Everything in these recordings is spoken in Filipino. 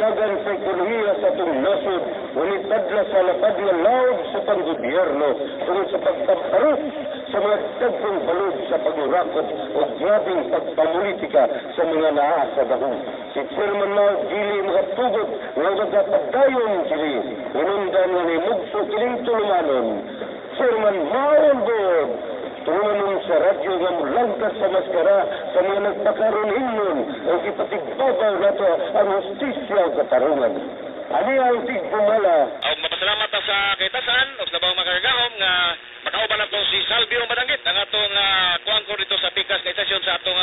hatagan sa ekonomiya sa itong nasod, ngunit tadla sa lapad nga laod sa panggobyerno tungkol sa pagpaparot sa mga dagkong balod sa pagurakot o grabing pagpamulitika sa mga naa sa dahong. Si Chairman Mao dili makatugot nga magapagdayon kini, inundan nga ni Mugso kining tulumanon. Chairman Mao on board! Tulumanon sa radyo nga mulangkas sa maskara sa mga nagpakaroon hinyon ang ipatigbabaw nato ang hustisya o katarungan. Ani ang tigpumala. Mapasalamat sa kaitasan o sa labang makaragahom nga makauban nato si Salvio Madanggit ang atong kuangkor dito sa Pikas na istasyon sa atong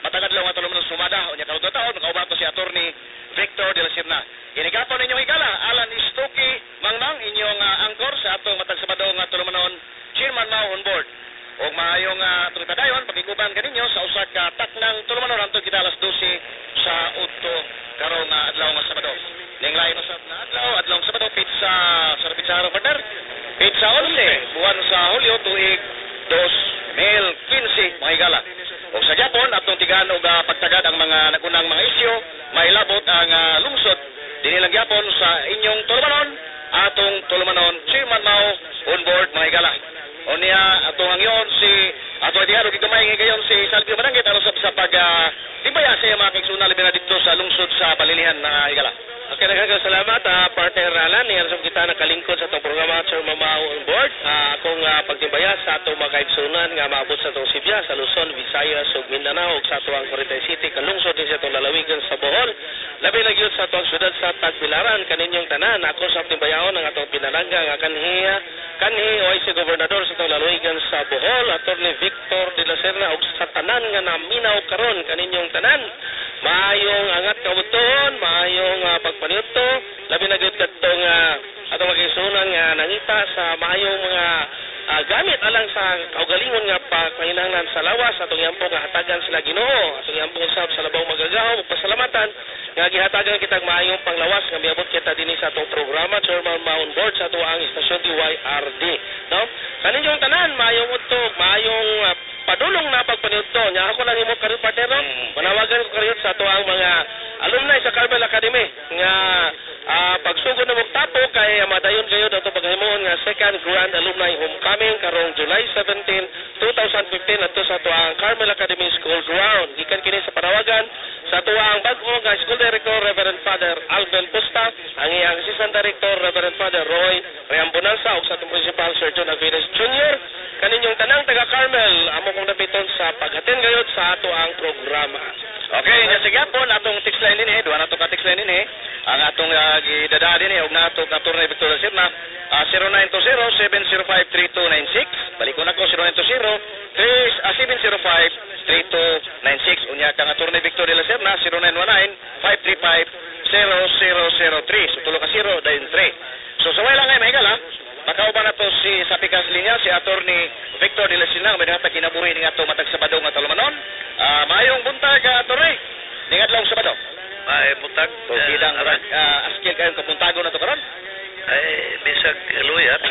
matagad lang nga tulumanon sumada o niya karong taon makauban nato si Attorney Victor de la Serna. Inigapon ninyong higala Alan Istoki Mangmang inyong angkor sa atong matag Sabado nga tulumanon Chairman Mao on board. O maayong pagkadayon, pagkikuban kaninyo sa usa ka taknang tulumanon antod kita alas 12 sa Udto karong adlaw nga Sabado. Ning lain usab na adlaw Sabado pizza sa pizza partner. Pizza 11 buwan sa Hulyo tuig 2015 mga higala. O sa Japon atong tigaan og pagtagad ang mga nagunang mga isyu, mailabot ang lungsod dinhi lang Japon sa inyong tulumanon, atong tulumanon Chairman Mao on board mga higala. O niya atong angyon si ato diaro gigamay ngayon si Salvio Madanggit alos sa pag timbaya sa mga kaigsunan labi na dito sa lungsod sa Balilihan na higala. Okay, naghagang salamat partner Alan niya sa kita nakalingkod sa atong programa Chairman Mao on board. Akong pagtimbaya sa atong mga kaigsunan nga maabot sa atong Sibya, sa Luzon, Visayas ug Mindanao ug sa atong Corinthia City kalungsod din sa atong lalawigan sa Bohol. Labi na gyud sa atong syudad sa Tagbilaran kaninyong tanan. Ako sa pagtimbayaon ang atong pinalangga nga kanhi OIC Gobernador sa itong lalawigan sa Bohol, Attorney Victor de la Serna, o sa tanan nga naminaw karon kaninyong tanan. Maayong angat kabuton, maayong pagpaniuto, labi na gyud kadtong atong magigsunan nga nangita sa maayong mga gamit alang sa kaugalingon nga pagpahinanglan sa lawas, atong yampo nga hatagan sila Ginoo, atong yampo usab sa labaw magagaw, pasalamatan nga gihatagan kitag maayong panglawas nga miabot kita dinhi sa atong programa Chairman Mao on board sa ato ang istasyon DYRD. No? Kaninyong tanan maayong utog, maayong padulong na pagpaniudto. Nya ako lang imo karon partner, manawagan ko karon sa ato ang mga alumni sa Carmel Academy nga pagsugod na magtapo kay madayon gayud ato paghimuon nga second grand alumni homecoming karong July 17, 2015 adto sa ato ang Carmel Academy School ground. Gikan kini sa panawagan sa ato ang bag-o nga School Director Reverend Father Alvin Busta, ang iyang Assistant Director Reverend Father Roy Reambonanza ug sa atong Principal Sir John Aviles Jr. Kaninyong tanang taga Carmel amo kong napiton sa paghatin gayud sa ato ang programa. Okay, nya sige po atong text line dinhi, duha na to ka text line dinhi. Ang atong gidada dinhi og nato Attorney Victor Serna 0920-705-3296. Balik ko na ko 0920-705-3296. Unya kang Attorney Victor de la Serna 0919-535-0003. So tulo ka 0 dayon 3. So saway lang ay mahigala. Makauban na to si sa pikas linya si Attorney Victor de la Serna may hatag kinabuhi ning ato matag Sabado nga tulumanon. Maayong buntag Attorney. Ning adlaw Sabado. Ay buntag. So bidang askil kayo kapuntago na to karon. Ay bisag luyat.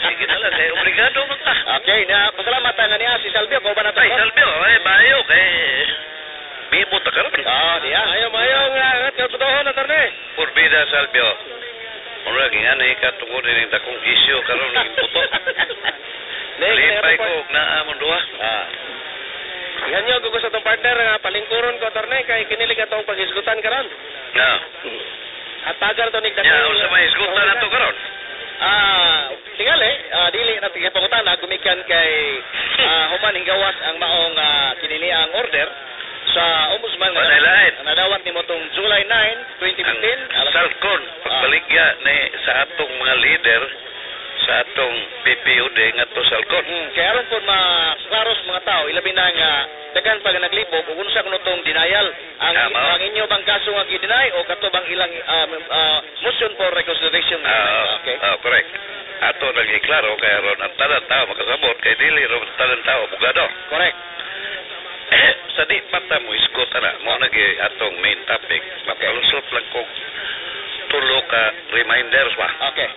Sige na lang kay obrigado man ta. Okay, na pasalamatan niya si Salvio kauban na to. Ay Salvio, ay bayo kay bibo ta karon. Diya. Mayong angat kaputohon Attorney. Purbida Salvio. Mura gingani ka tungod ni dakong isyu karon ning puto. Lipay ko na amon duha. Yan nyo, gusto itong partner nga palingkuron ko, Attorney, kay kinilig atong pag-isgutan karon. Na. At tagal to nigdakong... Ya, unsa may isgutan na to karon? Tingali, dili na tigipangutan na gumikan kay human hinggawas ang maong kinini ang order sa Ombudsman nga nadawat nimo tong July 9, 2015. Salcon, pagbaligya ni sa atong mga leader sa atong PPUD nga to Salcon. Kaya aron po maklaros mga tao, ilabi na nga dagan pag naglibog ug unsa kuno tong denial ang inyo bang kaso nga gi-deny o kato bang ilang motion for reconsideration. Okay. Correct. Ato naging klaro kay aron ang tanan tao makasabot kay dili ro tanan tao abogado. Correct. Sa di pata mo isgot na mo nagi atong main topic. Mapalusot lang ko tulo ka reminders ba. Okay.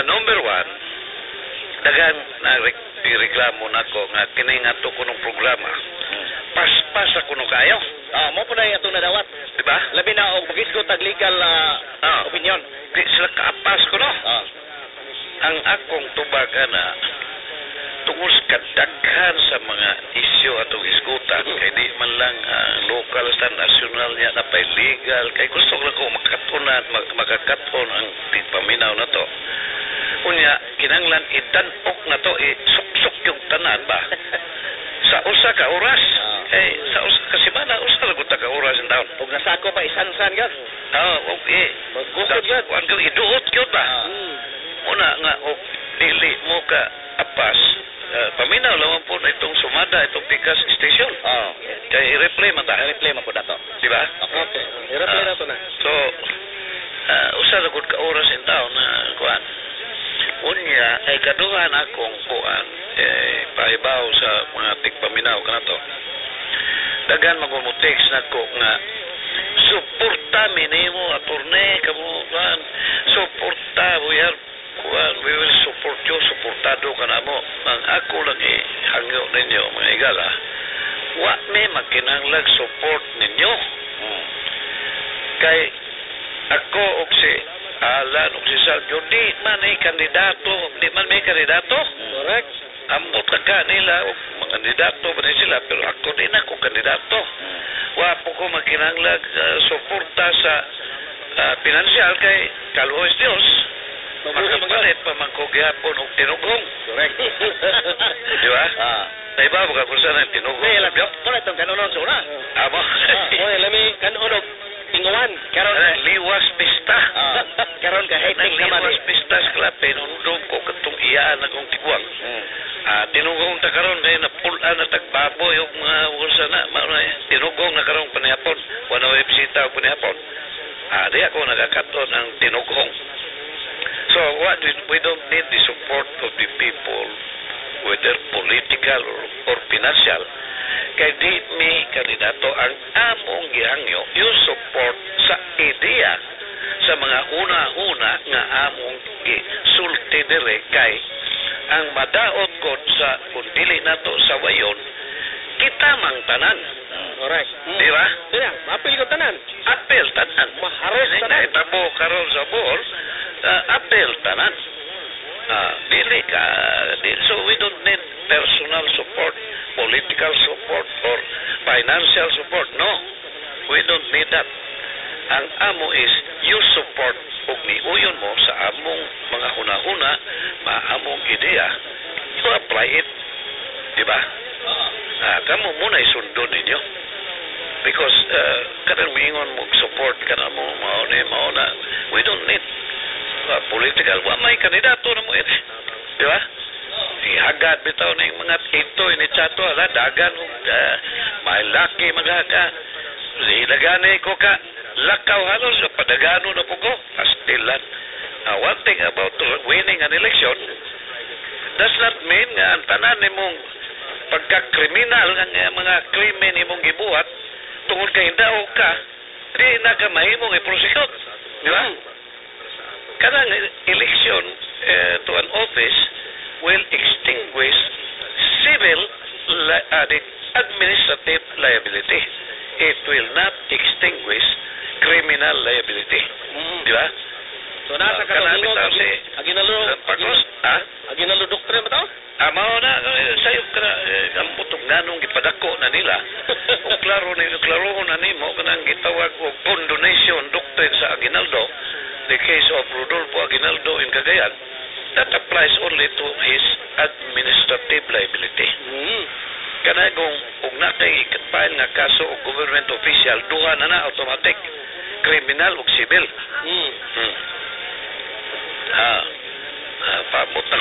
Number 1, dagan na reklamo nako nga kini nga to kunong programa. Past apas sa kuno kayo. Mo po na yung itong nadawat. Diba? Labi na og magisgo tag legal opinion. Di sila kaapas ko, no? Ang akong tubaga na tungkol sa kadaghan sa mga isyu atong isgutan, kay di man lang local sa national niya na pa'y legal, kay gusto ko lang ko makatunan, magkakaton ang paminaw na to. Unya, kinanglan itanok na to, suksok yung tanan ba? Sa usa ka oras, sa usa ka semana, usa lang ka oras ang taon. Ug nasako pa isansan gyud. Okay. Magkusod gyud. Ang iduot gyud ba? Una nga, dili mo ka apas, paminaw lang po na itong sumada, itong pikas station. Kaya i-replay man ta. I-replay man po na to. Diba? Okay. I-replay na to na. So, usa ra gud ka oras in taon na kuan. Unya ay kaduhan akong kuan paibaw sa mga tigpaminaw kanato. Dagan magumutext nako nga suporta minimo attorney kamo kuan. Suporta buyar kuan, we will support you, suportado kanamo. Ang ako lang hangyo ninyo mga igala. Wa may makinanglag support ninyo. Kay ako og si Alan og si Salvio, di man may kandidato. Correct. Ambot ka nila og mga kandidato ba sila, pero ako din ako kandidato. Wa po ko makinanglag suporta sa pinansyal kay Kalwes Dios. Makapalit pa man ko gihapon og tinugong. Correct. Di ba? Naibaw ka kung saan ang tinugong. May alam ko na itong kanunon sa una. Amo. Oy, lami kanunog tinguan. Karon liwas pista. Karon ka hating naman. Liwas pista sa klape nundong ko katong iyaan akong tiguang. Tinugong ta karon kay napulan na tagbaboy og mga ulsa na tinugong na karon panihapon. Wala way bisita og panihapon. Di ako nagakaton ang tinugong. So we don't need the support of the people, whether political or financial. Kay di mi kandidato ang among gihangyo yung support sa ideya sa mga una-una nga among gisulti dire kay ang madaot ko sa kung dili nato sa wayon kita mang tanan. Correct. Di ba? Diba? Apil ko tanan. Apel tanan. Maharos tanan. Tabo karon sa board, apel tanan. Dili ka. So we don't need personal support, political support, or financial support. No. We don't need that. Ang amo is you support ug niuyon mo sa among mga huna-huna, maamong ideya, you apply it. Diba? Kamo muna isundo ninyo. Because kanang miingon mo support kanang mo mauna. We don't need political. Wa may kandidato na mo ito. Diba? Ihagad bitaw na yung mga ito ni Chato, dagan may laki magaka. Ilagani ko ka lakaw halos padagano na po ko. Pastilan. One thing about winning an election does not mean nga ang tanan ni mong pagka-kriminal ng mga krimen ni mong gibuhat tungod kay daog ka, di na ka mahimong i-prosecute. Di ba? Kanang election to an office will extinguish civil administrative liability. It will not extinguish criminal liability. Di ba? So nasa kanang aginalo doktrine ba to? Mao na sayo ka ang putong ganong gipadako na nila. O klaro na nimo kanang gitawag og condonation doctrine sa Aguinaldo, the case of Rodolfo Aguinaldo in Cagayan, that applies only to his administrative liability. Kana kung nakay ikatpail nga kaso og government official, duha na automatic, criminal ug civil. Paabot na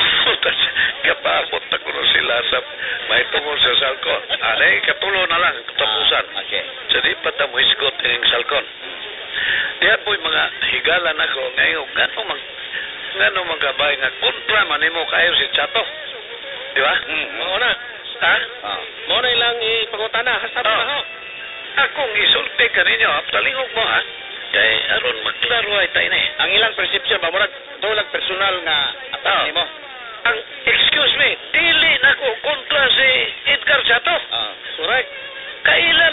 kapabot na kuno sila sa may tungol sa Salcon. Katulo na lang tapusan. Okay. So di pa ta mo isgot ining Salcon. Diyan po'y mga higalan ako ngayon. Gano magkabay nga kontra man nimo kayo si Chato. Di ba? Mao na. Ha? Mao na ilang ipangutana. Hasap na ho. Akong isulti ka ninyo. Talingog mo ha. Kaya aron magklaro ay tayo na. Ang ilang perception ba? Murag tulag personal nga attack nimo. Ang excuse me, dili na ko kontra si Edgar Chato. Correct. Kaila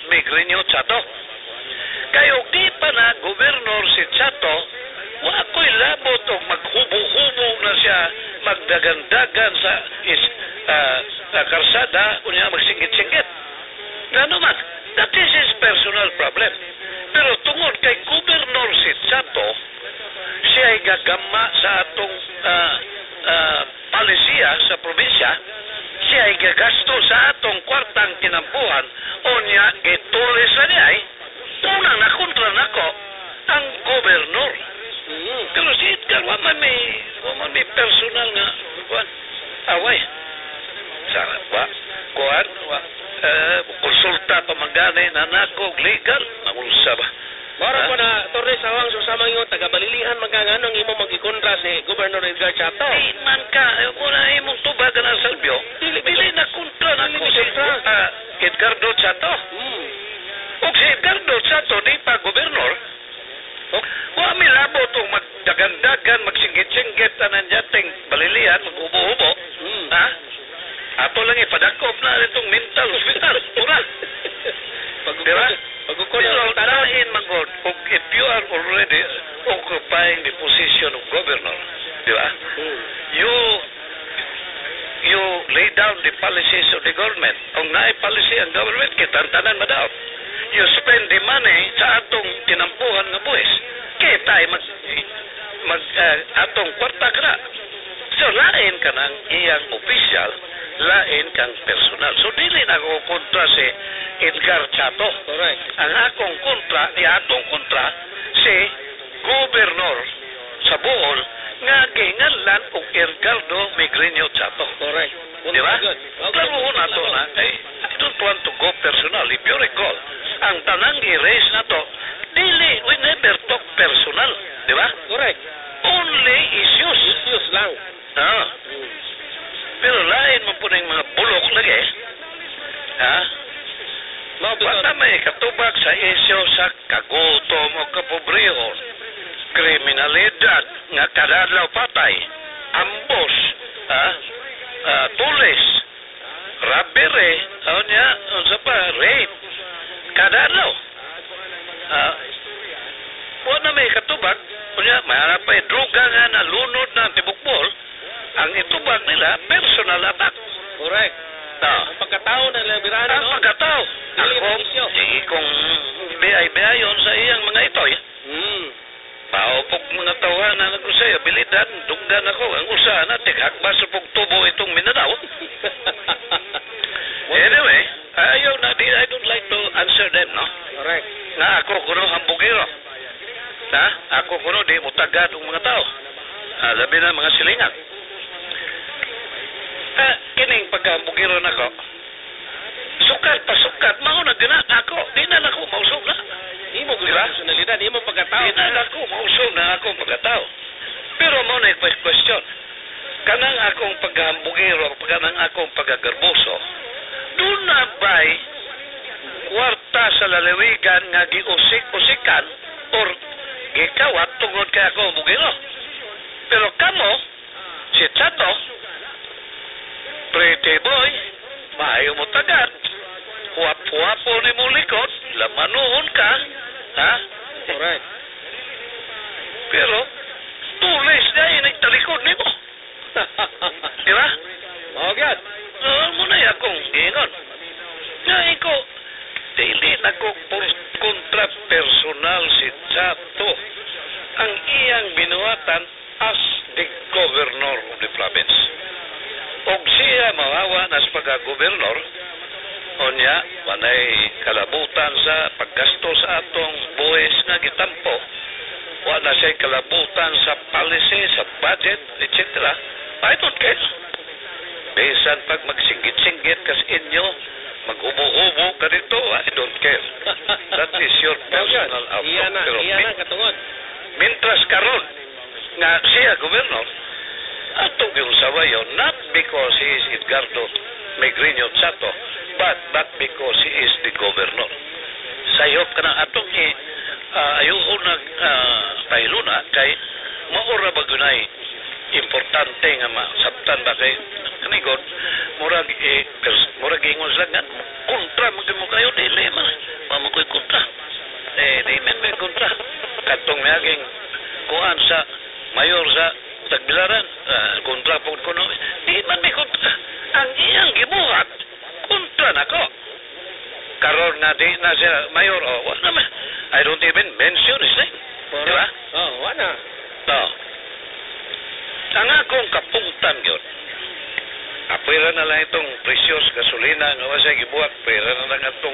Migrinyo Chato. Kayo di pa na gobernador si Chato, wa ko'y labot o maghubo-hubo na siya magdagan-dagan sa karsada kunya magsingit-singit. Ano man, that is his personal problem. Pero tungod kay gobernador si Chato, siya ay gagama sa atong palisiya sa probinsya, siya ay gagasto sa atong kwartang kinampuhan o niya itulis na niya ay unang nakontra nako ang gobernador. Pero si Edgar, waman may personal nga away. Sarap ba? Kuhan, konsulta pa magani na nako legal, nangulsa ba? Mara ko na, Torres, awang susama yung taga-balilihan magkanganong imo magikontra si Gobernador Edgar Chato. Di man ka, muna imong tubagan ang Salvio, bili na kontra na ko si Edgardo Chato. O si Edgardo Chato, di pa gobernador, wa milabo itong magdagan-dagan, magsinggit-singgit na nandiyating balilihan, mag-ubo-ubo. Ha? Ato lang ipadakop na itong mental hospital. Pura. Diba? Pero tanahin magod, if you are already occupying the position of governor, diba? You lay down the policies of the government. Ang policy ang government, kitantanan madaw. You spend the money sa atong tinampuhan nga buwis. Kita ay atong kwarta ka na. So, lain ka ng iyang official, lain kang personal. So, dili na ako kontra si Edgar Chato. Correct. Ang atong kontra, si Gobernador sa Bohol nga ginganlan og Edgardo Migrinyo Chato. Correct. Diba? Klaro na to na, I don't want to go personal. If you recall, ang tanang i-raise na to, we never talk personal. Diba? Correct. Only issues. Issues lang. Pero lain mo po ng mga bulok lagi. Ha? Basta may katubag sa isyo sa kagutom o kapobrehon, kriminalidad nga kadadlaw patay, ambos, tulis, rabire, rape, kadadlaw. Wala may katubag, mayroon pa druga nga na lunod ng tibukbol, ang itubag nila, personal attack. Correct. Ang pagkatao na labirano, no? Ang pagkatao. Sige kung biyay-biyayon sa iyang mga itoy. Paupok mga tawanan ako sa'yo, bilidan, dugdan ako. Ang usahan na, tighakbas sa pagtubo itong Mindanao. Anyway, I don't like to answer them, no? Correct. Na ako kuno hambugiro. Ako kuno di mutagad ang mga tao. Labi na mga silingan. Kining pagkambugiro na ko, sukat, mauna gina ako, di na ako mausog na. Imo personalidad, imo pagkatao. Di na ako mausog na ako pagkatao. Pero mo na question, kanang akong paghambugiro, kanang akong pagagarboso, doon na ba'y kwarta sa lalawigan nga giusik-usikan or gikawat tungod kay ako bugiro. Pero kamo, si Chato, pretty boy, maayo mo tagad, huwap-huwapo ni mo likod, lamanuhon ka, ha? Correct. Pero, tulis na inigtalikod ni mo. Diba? Magad. Muna akong ingon. Ngayon ko, dili na ko kontra personal si Chato. Ang iyang binuhatan as the governor of the province. Og siya mawawa na sa pagka-gobernador, onya, manay kalabutan sa paggasto sa atong buwis na gitampo, wala siya kalabutan sa policy, sa budget, etc. I don't care. Besan pag magsinggit-singgit kas inyo, maghubo-hubo ka dito, I don't care. That is your personal outlook. Pero katungod. mintras karon nga siya gobernador, atong yung sawayo, not because he is Edgardo Migrinyo Chato, but because he is the governor. Sayop ka na atong ayuho na pahiluna kay maura ba gunay importante nga masabtan ba kay manigod, murag ingon sila nga, kontra, mo kayo, dili man, mamukoy kontra. Di man may kontra. Katong mayaging kuhaan sa mayor sa Tagbilaran, kontra po kuno, di man may kontra. Ang iyang gibuhat, kontra na ko. Karon nga di na siya mayor, wala naman. I don't even mention his name. Di ba? Wala. Ang akong kapungtan yun, apira na lang itong precious gasolina nga wasay gibuhat, apira na lang itong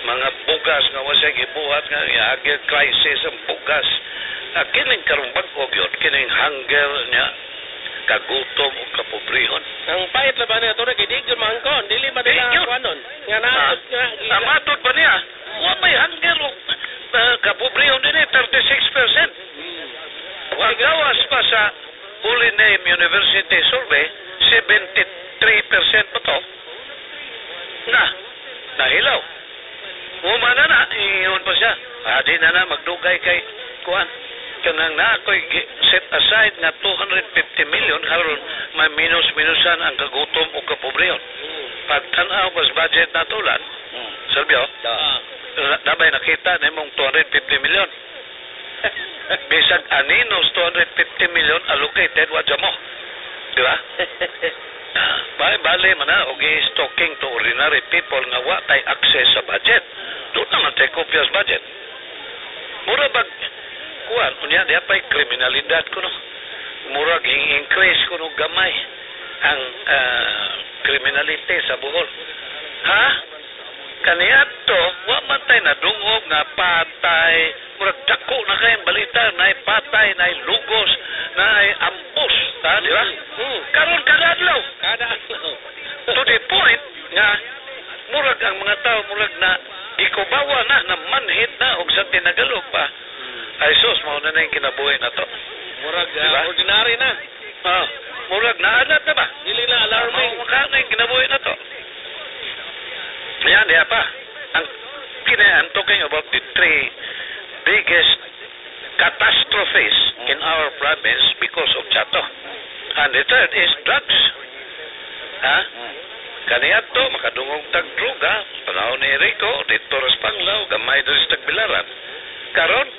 mga bugas nga wasay gibuhat nga agil crisis ang bugas. Kining karumbag-og yun, kining hunger niya, kagutom o kapobrihon. Ang pahit na ba niya ito na kidigyon mahangkon? Dili ba nila kanon? Nga naatod nga. Amatod ba niya? May hunger o kapobrihon din 36%. Wagawas pa sa Holy Name University survey, 73% pa to. Nahilaw. Umana na, iyon pa siya. Di na magdugay kay kuan. Kanang na ako'y set aside nga 250 million karon may minus-minusan ang kagutom o kapobrehon. Pag tanaw pas budget na tulan, Salbio, dabay nakita na mong 250 million. Bisag aninos 250 million allocated wa mo. Di ba? Bali man na og stocking to ordinary people nga wa tay access sa budget. Doon naman tay kopyas budget. Mura bag kuan unya diha pay kriminalidad kuno. Murag increase kuno gamay ang kriminalite sa Bohol. Ha? Kaniadto wa man tay nadungog nga patay, murag dako na kayang balita na patay, na lugos, na ampus, ta di ba? Karon kada adlaw. To the point nga murag ang mga tao murag na ikubawa na manhid na og sa tinagalog pa. Ay sus, mao na yung kinabuhi na to. Murag diba? ordinary na. Murag naanad na ba? Dili na alarming. Mao na yung kinabuhi na to. Yan, diya pa. I'm talking about the three biggest catastrophes in our province because of Chato. And the third is drugs. Kaniadto, makadungog tag-druga, panahon ni Rico, dito Raspanglaw, gamay doon sa Tagbilaran. Karon,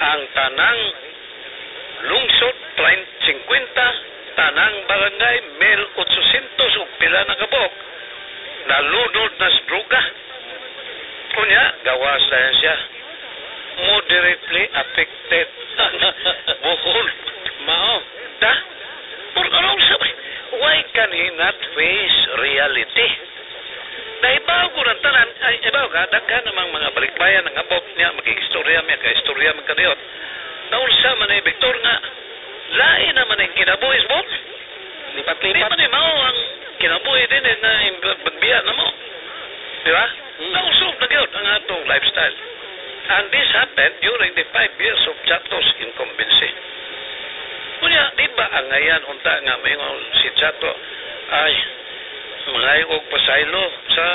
ang tanang lungsod, 50, tanang barangay, 1,800 ug pila na kabok, nalunod na sa druga. Kunya, gawas na yan siya. Moderately affected Bohol. Mao. Why can he not face reality? Naibaw ko ng tanan, ibaw ka, daghan namang mga balikbayan ng abot niya, mag-istorya niya, ka-istorya man kaniyot. Naulsa man ay Victor nga, lain naman ang kinabuhis mo. Lipat-lipat. Di man mao ang kinabuhi din na bagbiya na mo. Di ba? Nausog na gyud ang atong lifestyle. And this happened during the 5 years of Chato's incumbency. Kunya, di ba ang ngayon unta nga may si Chato ay mangayog pasaylo sa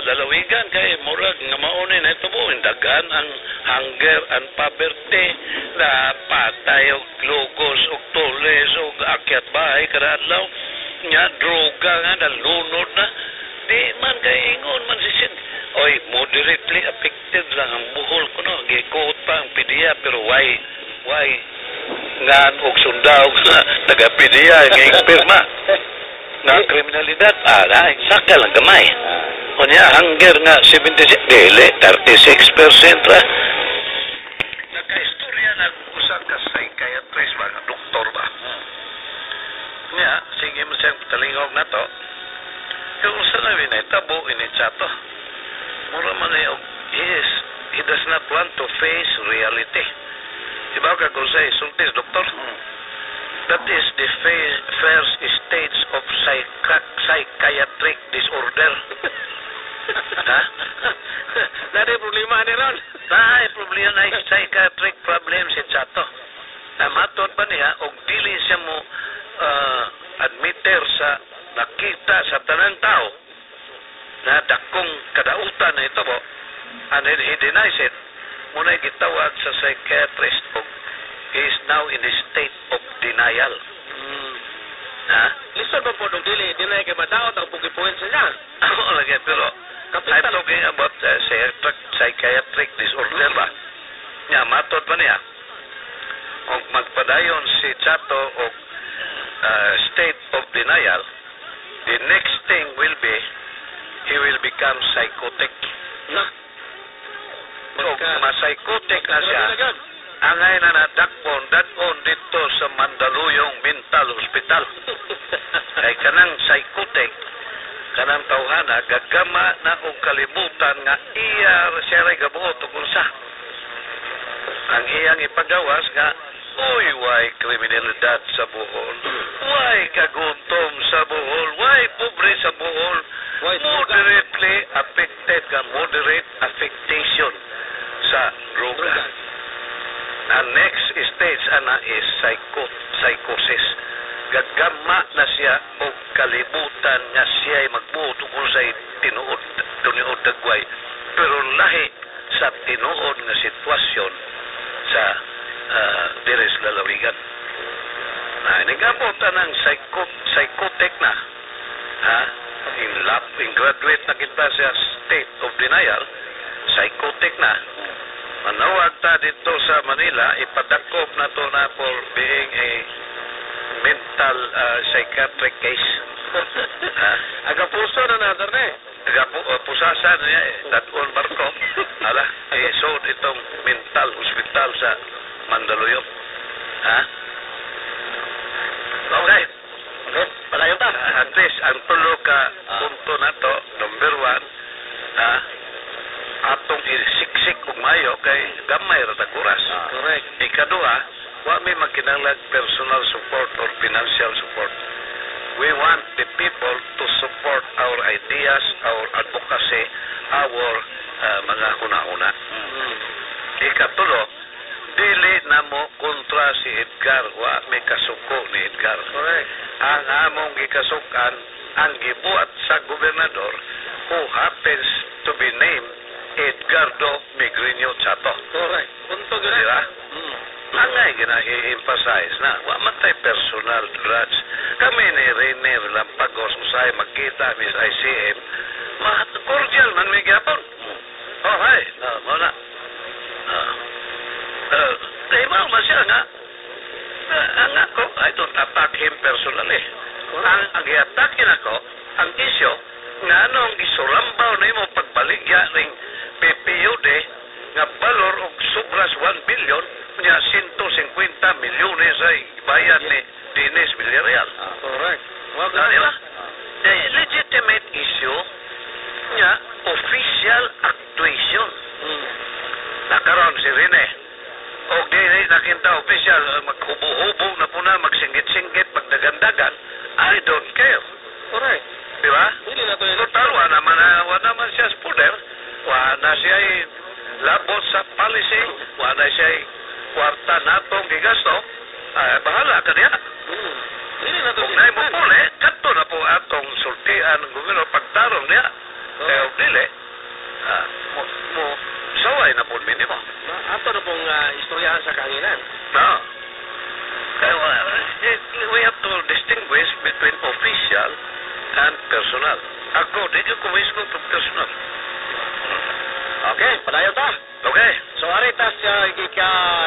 lalawigan kay murag nga maunin na ito po dagan ang hunger and poverty na patay og lugos og tulis og akyat bahay kada adlaw nya droga nga nalunod na di man kay ingon man si Sid oy moderately affected lang ang Bohol kuno gikuot pa ang PDEA pero why ngan og sundao taga-PDEA nga ekspirma na kriminalidad saka lang gamay kunya hunger nga 76 dili 36% ra nakaistorya na usa ka psychiatrist ba nga doktor ba niya sige mo siyang talingog na to kung usa na tabo ini Chato mura man he does not want to face reality. Diba ka kung sa isultis, doktor? That is the first stage of psychiatric disorder. Ha? Dari problema ni Ron. Problema na psychiatric problem si Chato. Matod pa niya, og dili siya mo admitter sa nakita sa tanang tao na dakong kadautan na ito po. And he denies it. Muna gitawag sa psychiatrist he is now in the state of denial. Lisod pa po nung dili na kay madaot ang pugipuin sa niya. Ako lagi, pero I'm talking about psychiatric disorder ba? Nga, matod pa niya. Kung magpadayon si Chato o state of denial, the next thing will be, he will become psychotic. Na. So, ma-psychotic na siya. Angay na nadakpon, dadon dito sa Mandaluyong Mental Hospital. Kay kanang psychotic, kanang tawhana, gagama na og kalibutan nga iya siya ray gabuo tungkol sa. Ang iyang ipagawas nga, uy, why kriminalidad sa Bohol? Why kagutom sa Bohol? Why pobre sa Bohol? Moderately affected ka, moderate affectation sa droga. Ang next stage ana is psychosis. Gagama na siya o kalibutan nga siya ay magbuo tungkol sa tinuod dagway. Pero lahi sa tinuod nga sitwasyon sa deres lalawigan. Nagabot ng psychotic na. In graduate na kita sa state of denial, psychotic na. Manawag ta dito sa Manila, ipadakop na to na for being a mental psychiatric case. Agapuso na natin eh. Pusasan niya dadon barko. Ala, isod itong mental hospital sa Mandaluyong. Okay. Okay, palayo ta. At least, ang tulo ka punto na to, number 1, atong isiksik ug mayo kay gamay ra ta kuras. Correct. Ikaduha, wa may magkinahanglan personal support or financial support. We want the people to support our ideas, our advocacy, our mga huna-huna. Ikatulo, dili na mo kontra si Edgar, wa may kasuko ni Edgar. Correct. Ang among gikasukan, ang gibuat sa gobernador who happens to be named Edgardo Migrinio Chato. Correct. Punto gina. Diba? Angay gina i-emphasize na wa man tay personal grudge. Kami ni Rene Lampagos usay magkita mis ICM, cordial man may gyapon. Oh, hi. Muna. Diba masya nga? Ang ako, I don't attack him personally. Ang i-attackin ako, ang isyo, nga anong isurambaw na mo pagbaligya ring PPUD nga balor og sobras 1 billion niya 150 milyones ay bayad ni Dennis Villarreal. Correct. Diba? The legitimate issue niya official actuation. Nakaroon si Rene. O di nakita official maghubo-hubo na po na magsinggit-singgit magdagan-dagan. I don't care. Correct. Diba? Hindi na to yung Total, wala naman siya sa poder. Wala siya labot sa policy. Wala siya kwarta natong gigasto. Bahala ka niya. Hindi na to Kung na mo puli, kato na po atong sultian ng gobyerno pagtarong niya. Kaya dili, mo saway na po minimo. Ato na pong istoryahan sa kanginan. No. Kaya we have to distinguish between official and personal. Ako, di ko kumisgo itong personal. Okay, padayon ta. Okay. So aritas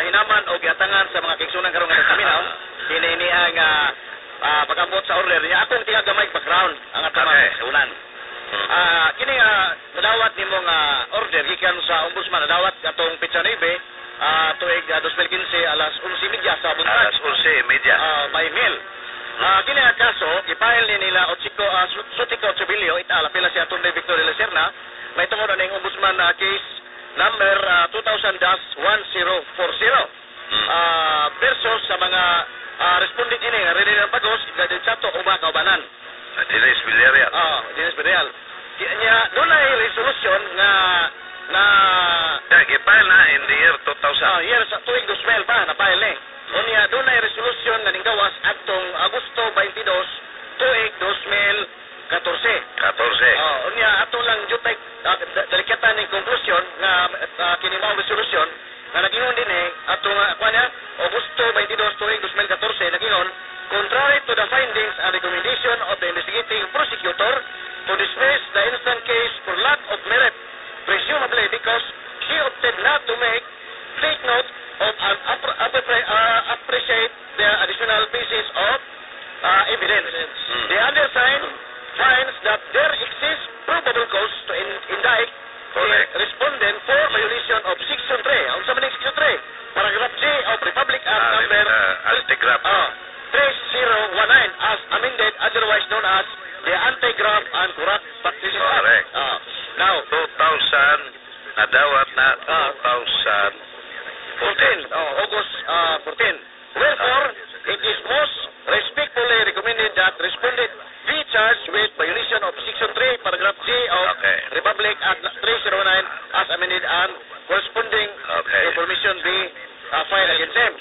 hinaman o giatangan sa mga kigsunan karon nga kaminaw. Ini ang pag-abot sa order niya. Akong tinga gamay background ang atama unan. Kini nadawat nimo nga order gikan sa ombudsman nadawat atong petsa 9 tuig 2015 alas 11:30 sa buntag. Alas 11:30. By mail. Kini ang kaso gipail ni nila Sutiko Chubilio itala pila si Atty. Victoria Lacerna may tungod ning ombudsman case number 2000-1040 versus sa mga respondent ini nga Rene Lampagos, Edgardo Chato o mga kaubanan. Dennis Villarreal. Dennis Villarreal. Kanya doon ay resolution nga gipile na in the year 2000. Year sa tuig 2000 pa na-file ni. Unya doon ay resolution nga ninggawas adtong Agosto 22 tuig 2014. Unya ato lang jutay delikatan ning konklusyon nga kini mao resolution nga nagingon din atong kuanya Agosto 22 tuig 2014 nagingon contrary to the findings and recommendation of the investigating prosecutor, to dismiss the instant case for lack of merit, presumably because she opted not to take note of and appreciate the additional pieces of evidence. The undersigned finds that there exists probable cause to indict the respondent for violation of Section 3. Ang sabi ng Section 3, Paragraph G of Republic Act number 3019 as amended, otherwise known as the Anti-Graft and Corrupt Practices Act. Correct. Now, 2000, nadawat na 2014. August 14. Wherefore, it is most respectfully recommended that respondent be charged with violation of Section 3, Paragraph G of Republic Act 3019 as amended and corresponding information be filed against him.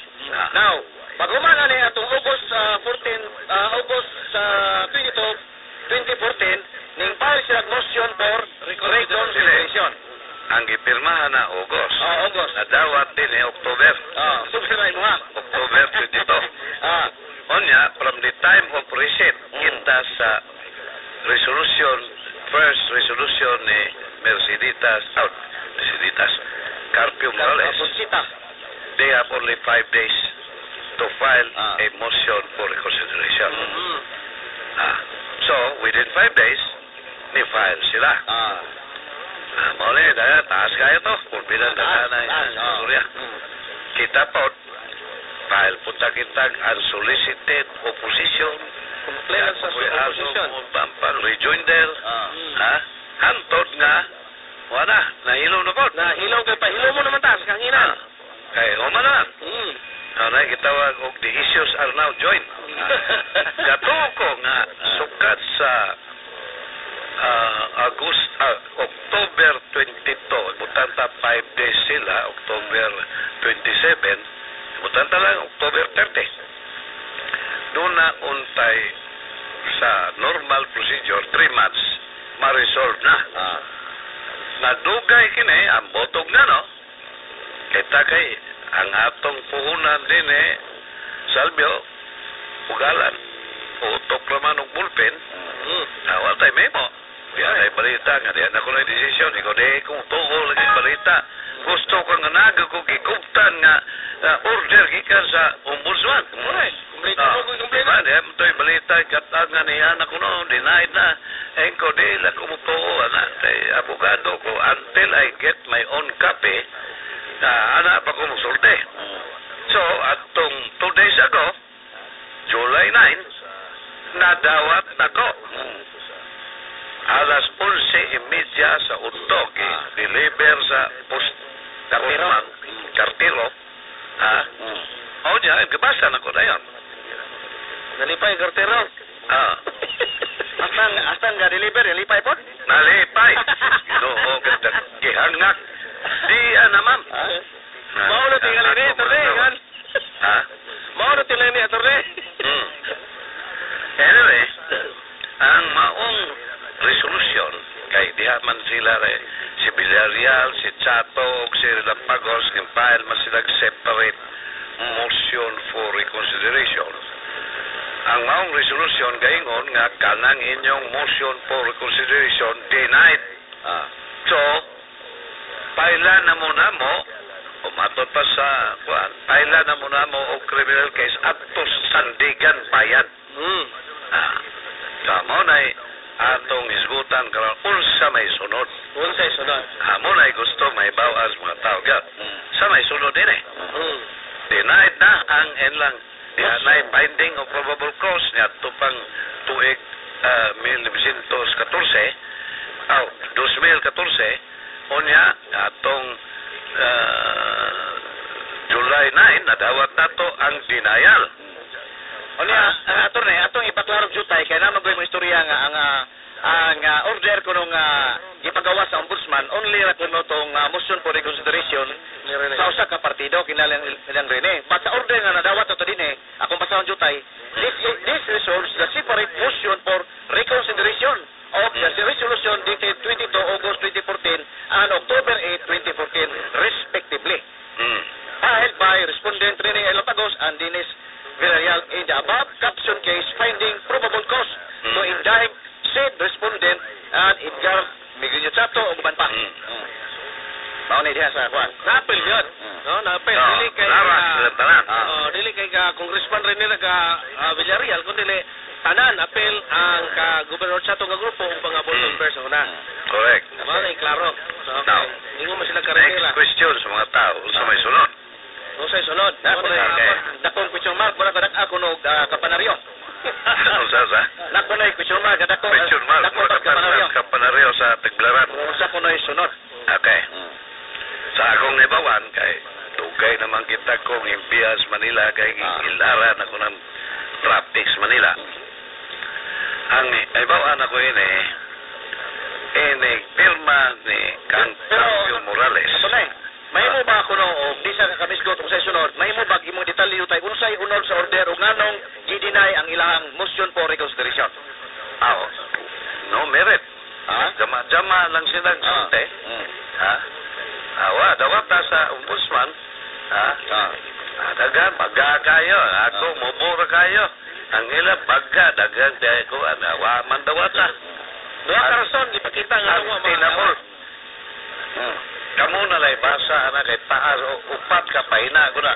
Now, pag-umanga ni atong August 22, 2014, ning file sila motion for reconsideration. Ang ipirmahan na August. August. Nadawat din October. Subsiray mo ha. October 22. Onya, from the time of receipt, kita sa first resolution ni Merceditas Carpio Morales, they have only 5 days to file a motion for reconsideration. So, within 5 days, ni-file sila. Muli, taas kayo to. Pulbilan na Surya. Kita po, file punta kitag unsolicited opposition. Complainant sa opposition. Pang rejoinder. Hantod nga, wala, nahilaw na po. Nahilaw ka pa. Hilaw mo naman taas, kanginan. Kaya, umana. Ano, kitawag, the issues are now joined. Katuko nga, sukat sa October 22, butanta 5 days sila, October 27, butanta lang, October 30. Doon na untay sa normal procedure, 3 months, ma-resolve na. Nadugay kini, ang botog na, no? Kita kay, ang atong puhunan din Salvio, ugalan, utok naman ng bullpen, awal tayo memo. Diyan ay balita nga, diyan ako na desisyon. Ikaw di kung tuho lagi balita. Gusto ko nga naga ko gikuptan nga order gikan sa ombudsman. Correct. Diba, diyan mo ito'y balita, katag nga niyan ako no, denied na. Engko di lang kumutuho, abogado ko, until I get my own copy, ana pa ko musulti. So, atong 2 days ago, July 9, nadawat na ko. Alas 11:30 sa utok, deliver sa post Cartero. O niya, gabasa na ko na yun. Nalipay, Cartero? Astang nga deliver, nalipay po? Nalipay. Oo, ganda. Gihangak. Di, ma'am. Maulo tinggal ini, Atty. Kan? Maulo tinggal ini, Atty. Anyway, ang maong resolution kay diha man sila si Villarreal, si Chato ug si Lampagos kay file man sila separate motion for reconsideration. Ang maong resolution gaingon nga kanang inyong motion for reconsideration denied. So paila na muna mo umatot pa sa paila na muna mo og criminal case adto Sandigan Bayan. Kamo nay atong isgutan karon unsa may sunod. Unsay sunod? Amo nay gusto may bawas mga tao gad. Sa may sunod din denied na ang enlang nay finding of probable cause ni adto pang tuig 1914 2014 unya atong July 9 nadawat nato ang denial. Unya attorney atong ipaklarog jutay kay naman mo istorya nga ang order ko nung gipagawa sa ombudsman only ra kuno tong motion for reconsideration sa usa ka partido kinalang Rene. But sa order nga nadawat ato dinhi akong pasahon jutay this resolves the separate motion for reconsideration of the resolution dated 22 August 2014 and October 8, 2014 respectively. Filed by respondent Rene L. Lapagos and Dennis Villarreal in the above caption case finding probable cause to indict said respondent and Edgar Miguel Chato o uban pa. Mao ni diha sa kwan. Napil yun. No, napil dili kay dili kay Congressman Rene ka Villarreal kundi tanan apel ang ka Gobernador Chato nga grupo upang abulon person na. Correct. Mao ni klaro. So, Now, ingon mo sila karera. Next question sa mga tao sa may sunod. Usay sunod. Dakong question mark wala kadak ako no kapanaryo. Sa? Nakunay question mark kadako. Question mark. Dako kapanaryo. Kapanaryo sa Tagbilaran. Usa ko na sunod. Okay. Sa akong ibawan kay dugay naman kita kong impias Manila kay ilaran ako ng traffics Manila. Ang ibawan ako ini pirma ni Kang Carpio Morales. Mahimo ba ako no di sa kamisgot kung sa sunod, mahimo ba imong detalye tay unsay unod sa order ug nganong gi-deny ang ilahang motion for reconsideration? No merit. Jama-jama lang silang sante. Dawat sa ombudsman. Dagan baga kayo, ako mubura kayo. Ang ila baga dagan dai ko wa man dawat na. Duha ka rason ipakita nga wa tinamol. Kamu nalay basa ana kay taas upat ka paina ko na.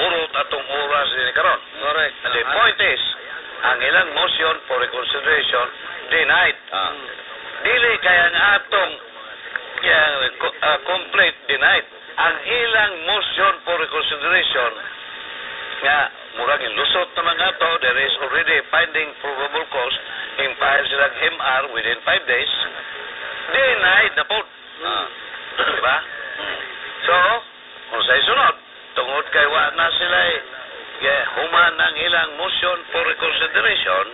Urot atong oras ni karon. Correct. The point is, ang ilang motion for reconsideration denied. Dili kaya ang atong complete denied. Ang ilang motion for reconsideration nga murag lusot naman ato, there is already finding probable cause in file silang MR within 5 days. Denied na po. Diba? So, kung sa isunod, tungod kay wa na sila human ang ilang motion for reconsideration,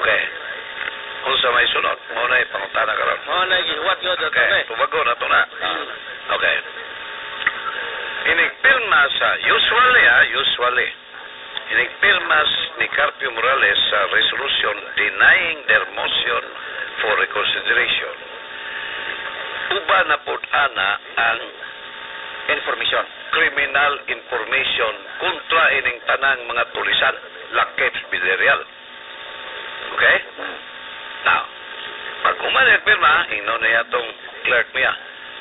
okay. Kung sa may sunod, muna ipangutana ka ron. Muna gihuwat yun. Okay, tubago na ito na. Okay. Inigpilma sa, usually, inigpilmas ni Carpio Morales sa resolution denying their motion for reconsideration. Uba na po ana ang information, criminal information kontra ining tanang mga tulisan, Lakip Villarreal. Okay? Now, pag umalit pirma, ingno na yatong clerk niya,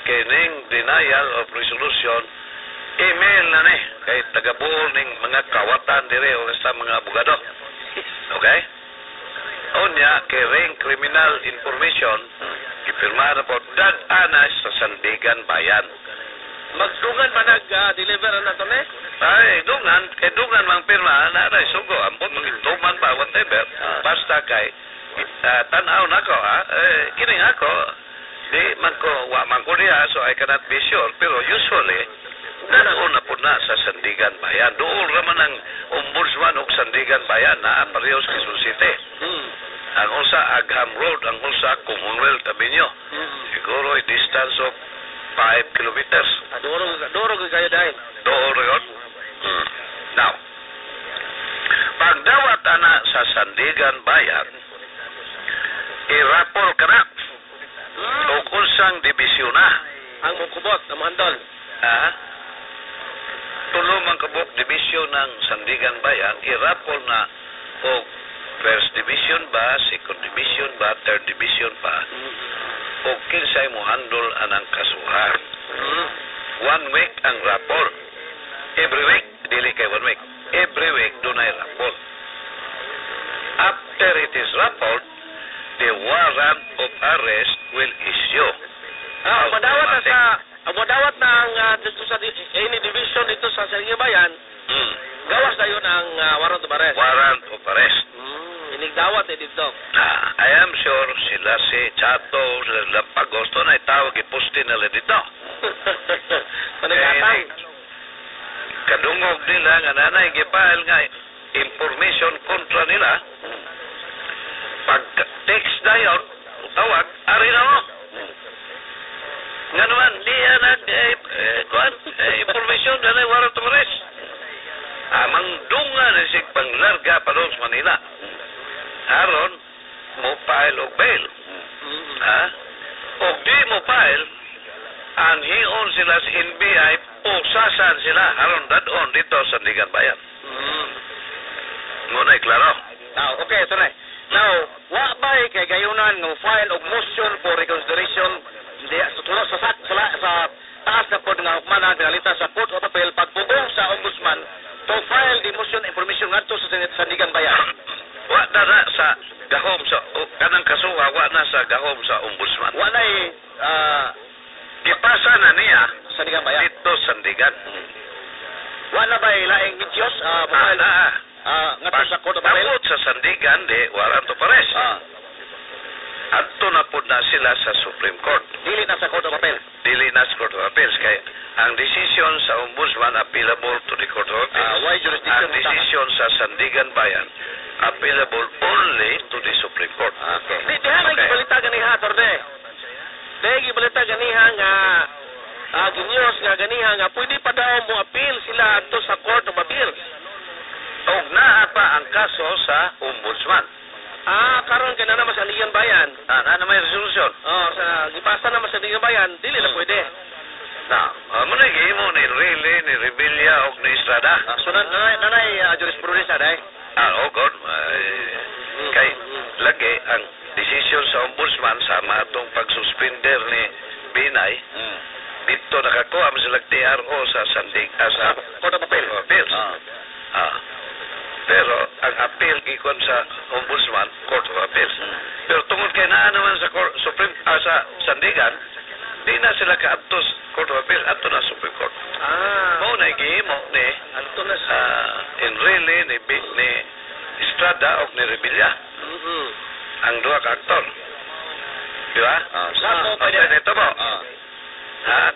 kining denial of resolution, email na ni, kay tagabuol ning mga kawatan dire o sa mga abogado. Okay? Unya, kiring criminal information, ipirma na po, dad-anas sa Sandigan Bayan. Magdungan ba nag-deliver na ito Ay, dungan, kay dungan mang pirma, na sugo, ampun, magituman ba, whatever, basta kay, tanaw na ko, kining ako, di man ko, wa man ko diya, so I cannot be sure, pero usually, doon na po na sa Sandigan Bayan. Doon raman ang ombudsman o Sandigan Bayan na parehas Quezon City. Ang usa Agham Road, ang usa Commonwealth Avenue. Siguro a distance of 5 kilometers. Duro kayo dahil. Duro yun. Now, pagdawat ana sa Sandigan Bayan, i-rapol ka na. Tukol sang dibisyon na. Ang mukubot, ang handol. Tulong ang kabuk division ng Sandigan Bayan, i-rapol na o first division ba, second division ba, third division ba, o kinsay mo handle anang kasuhan. 1 week ang rapol. Every week, dili kay 1 week. Every week, doon ay rapol. After it is rapoled, the warrant of arrest will issue. Madawat na ang dito sa any division dito sa Sandigan Bayan, gawas na yun ang warrant of arrest. Warrant of arrest. Inigdawat dito. I am sure sila si Chato, sila Pagosto na itawag ipusti nila dito. Panagatay. Kadungog nila nga nanay gipahal nga information kontra nila. Pag text na yun, tawag, ari na mo. Nga naman, diya na, information na na warrant of arrest. Amang dunga na sig panglarga pa doon sa Manila. Aron, mo file o bail. O di mo file, anhion sila sa NBI usasan sila aron dadon dito sa Sandigan Bayan. Ngunay klaro. Now, okay, Attorney. Now, wa ba'y kay gayunan ng file of motion for reconsideration sa taas na pod nga hukmanan pinalita sa Court of Appeal pagpugong sa Ombudsman to file the motion information ngadto sa Sandigan Bayan. Wa na sa gahom sa kanang kasuha, wa na sa gahom sa Ombudsman. Wa na'y Gipasa na niya Sandigan Bayan. dito Sandigan. Wa na ba'y laing gidyos file ngadto sa Court of Appeal? Pagpabot sa Sandigan, di, waran to pares. Adto na po na sila sa Supreme Court. Dili na sa Court of Appeal. Dili na sa Court of Appeals. Kaya ang desisyon sa Ombudsman appealable to the Court of Appeals. Why jurisdiction? Ang desisyon sa Sandigan Bayan appealable only to the Supreme Court. Okay. Di hanay gibalita ganiha, Attorney. Di gibalita ganiha nga ginyos nga ganiha nga pwede pa daw mo appeal sila adto sa Court of Appeals. Og naa pa ang kaso sa Ombudsman. Karon kay na naman sa Sandigan Bayan. Na may resolusyon. Sa gipasa naman sa Sandigan Bayan, dili na pwede. Muna gihimo ni Rele, ni Rebilla, og ni Estrada. So nanay jurisprudence day. God. Kay lagi ang desisyon sa Ombudsman sama atong pagsuspender ni Binay. Dito nakakuha mo sila TRO sa sa Court of Appeals. Pero ang appeal gikon sa Ombudsman, Court of Appeals. Pero tungod kay naa naman sa Supreme sa Sandigan, di na sila kaadto sa Court of Appeals, adto na Supreme Court. Mao na gihimo ni adto na sa Enrile ni Estrada og ni Rebilla. Ang duha ka aktor. Di ba? Ito po.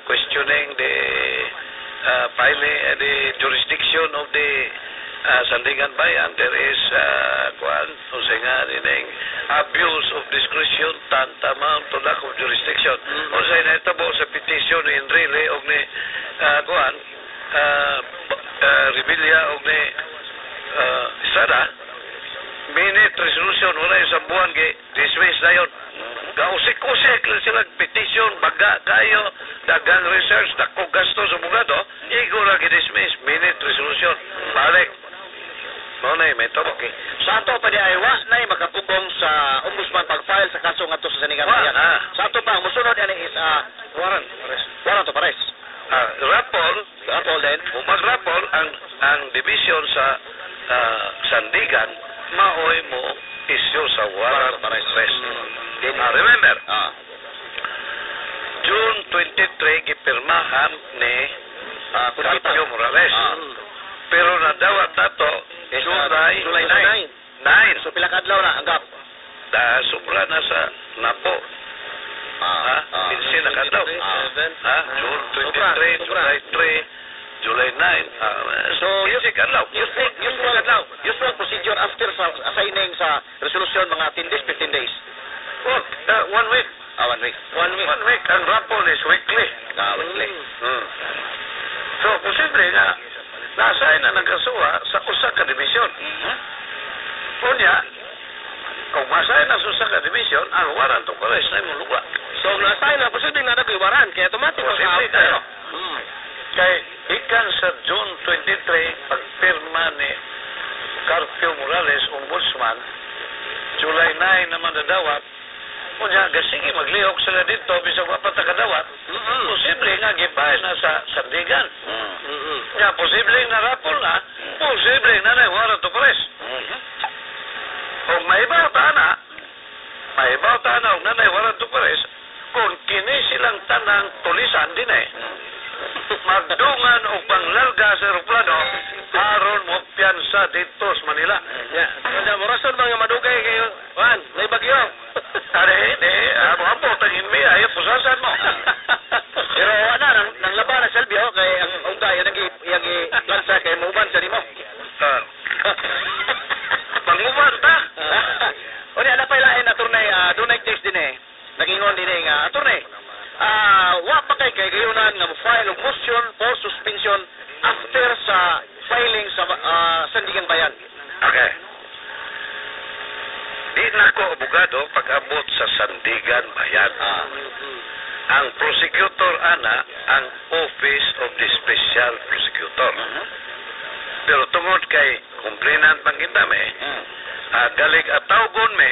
Questioning the filing the jurisdiction of the Sandigan Bayan, there is abuse of discretion tantamount to lack of jurisdiction. Usay na ito po sa petition ni Enrile og ni Rebilla og ni Estrada, minute resolution wala yung sa buwan dismiss na yun. Kausik-usik lang sila petition, baga kayo, dagang research, dako gasto sa bugado, igo lang i-dismiss, minute resolution, balik. May tobok. Sa ato pa di aywa na makapugong sa Ombudsman pag-file sa kaso ngadto sa Sandigan Bayan. Sa ato pa musunod ani is warrant to arrest. Rapol din. Mag-rapol ang division sa Sandigan, maoy mo issue sa warrant to arrest. Remember, June 23 gipirmahan ni Carpio Morales. Pero nadawat nato July 9. So pila ka adlaw na anggap. Sobra na sa napo. Pinsin na kadlaw. June 23, July 3, July 9. So pinsin kadlaw. Usual procedure after assigning sa resolution mga 10 days, 15 days. 1 week. 1 week. Ang rapol is weekly. Weekly. So posible nga nasain na nagkasuha sa usa ka division. Unya, kung masain na sa usa ka division, ang warrant to arrest na imong lugar. So nasain na posible na nag-waran kaya automatic posible kayo. Kay ikan sa June 23 pagpirma ni Carpio Morales Ombudsman, July 9 naman nadawat. Unya, gasigi maglihok sila dito bisag wapat kadawat. Posible nga gipahin na sa Sandigan. Nga posible na rapol na, posible na warrant to arrest. Kung maibaw ta na og nanay warrant to arrest, kung kini silang tanang tulisan din magdungan o panglalga sa aeroplano aron mo piyansa dito sa Manila. Kaya mo rason ba nga madugay kayo? Juan, may bagyo. Hindi. Abo, tangin mo, ayaw pusasan mo. Pero nang laban na Selvio, kay ang unggay, yung lansa kay Muban sa nimo. Panguban ta? O niya, napailain, attorney, dunay text din Nagingon din nga, attorney, wa pa kay gayunan nga file of motion for suspension after sa filing sa Sandigan Bayan. Okay. Di na ko abogado pag-abot sa Sandigan Bayan. Ang prosecutor ang Office of the Special tungod kay kumplinan pang kita me. Galig at tawgon me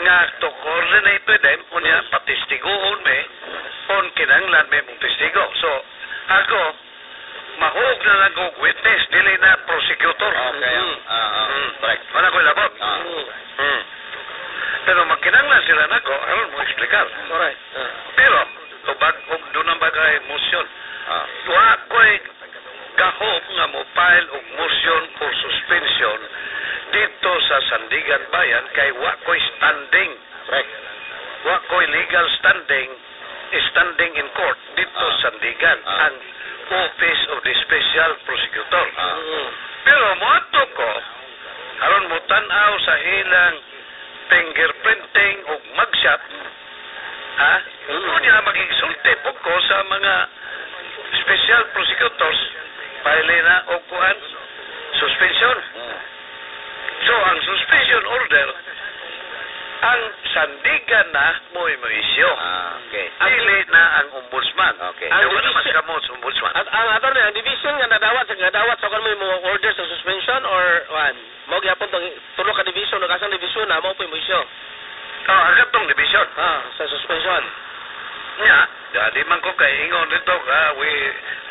nga to coordinate with them unya patistiguhon me on kinanglan me mong testigo. So ako mahog na lang kong witness dili na prosecutor. Okay. Correct. Wala ko labot. Pero magkinanglan sila nako aron mo explicar. Correct. Pero tubag og doon ang bagay motion. Wa ko'y gahom nga mo file og motion for suspension dito sa Sandigan Bayan kay wa ko'y standing. Correct. Wa ko'y legal standing in court dito sa Sandigan ang Office of the Special Prosecutor. Pero moadto ko aron mo tan-aw sa ilang fingerprinting o mugshot, Unya magigsulti po ko sa mga special prosecutors pahili na o kuan suspension. So ang suspension order ang Sandigan na mo isyo. Okay. Dili na ang ombudsman. Okay. Ang wala mas kamot sa ombudsman. Ang attorney, ang division nga nadawat sa kan mo order sa suspension or one. Mo gyapon tong tulo ka division ug asang division na mo mo isyo. Agad tong division. Sa suspension. Nya, di man ko kay ingon dito we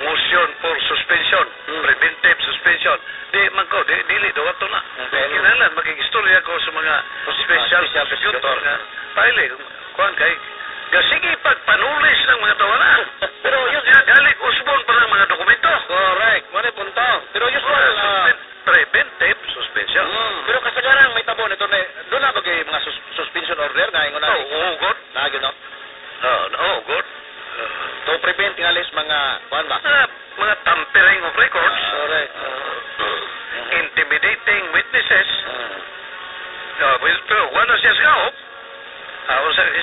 motion for suspension, preventive suspension. Di man ko dili do ato na. Kinahanglan makikistorya ko sa mga special prosecutor nga pahili kuan kay sige pagpanulis ng mga tawanan. Pero yung galit usbon pa ng mga dokumento. Correct. Mo ni punto. Pero usual preventive suspension. Pero kasagaran may tabo nito na doon na bagay mga suspension order nga ingon na. Good. Na gyud no. Good. To prevent tingalis mga kuan ba? Mga tampering of records. correct. Intimidating witnesses. Pero wala siya sgahop.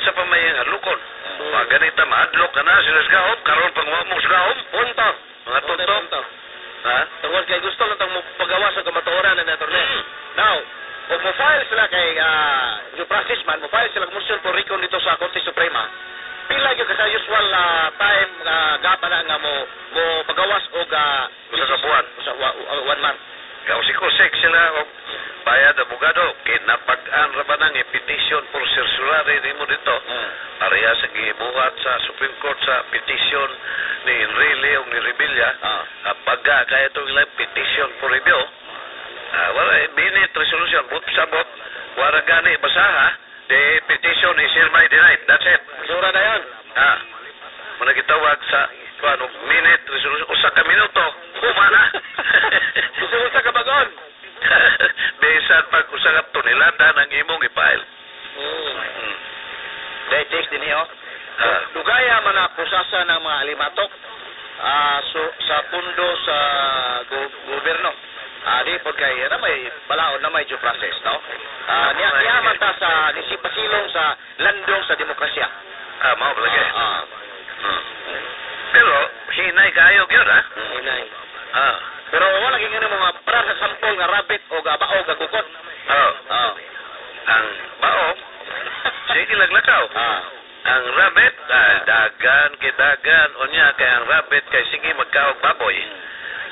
Isa pa may halukon. Mga ganita maadlok ka na sila sgahop. Karoon pang mo sgahop. Punto. Mga tunto. Ha? Tungkol kay gusto lang tang pagawa sa kamatuoran na attorney. Now, kung mo-file sila kay yung process man, mo-file sila motion for recall dito sa Korte Suprema, pila yung sa usual time gapa na nga mo pagawas o Usa ka buwan. sa 1 month. Kausikosek sila o bayad abogado. Kinapag-an ra ba nang petition for certiorari nimo dito. Pareha sa gibuhat sa Supreme Court sa petition ni Enrile o ni Rebilla. Pagka kaya itong ilang petition for review. Wala, minute resolution. But sabot, wala gani basaha. The petition is hereby denied. That's it. Sura na yan. Muna gitawag sa minute resolution. Usa ka minuto. Kumana. Usa ka bagon. Bisan pag usa ka tonelada ng imong i-file. They takes din niyo. Dugaya man na pusasa ng mga alimatok sa pundo sa gobyerno. Di po kay na may balaod na may due process, no? Niya man ta sa nisipasilong sa landong sa demokrasya. Mao lagi. Pero hinay kayo gyud Hinay. Pero wala gyud nga mga para sa sampol nga rabbit o bao ga gukot. Ang bao sige laglakaw. Ang rabbit dagan unya kay ang rabbit kay sige magkaog baboy.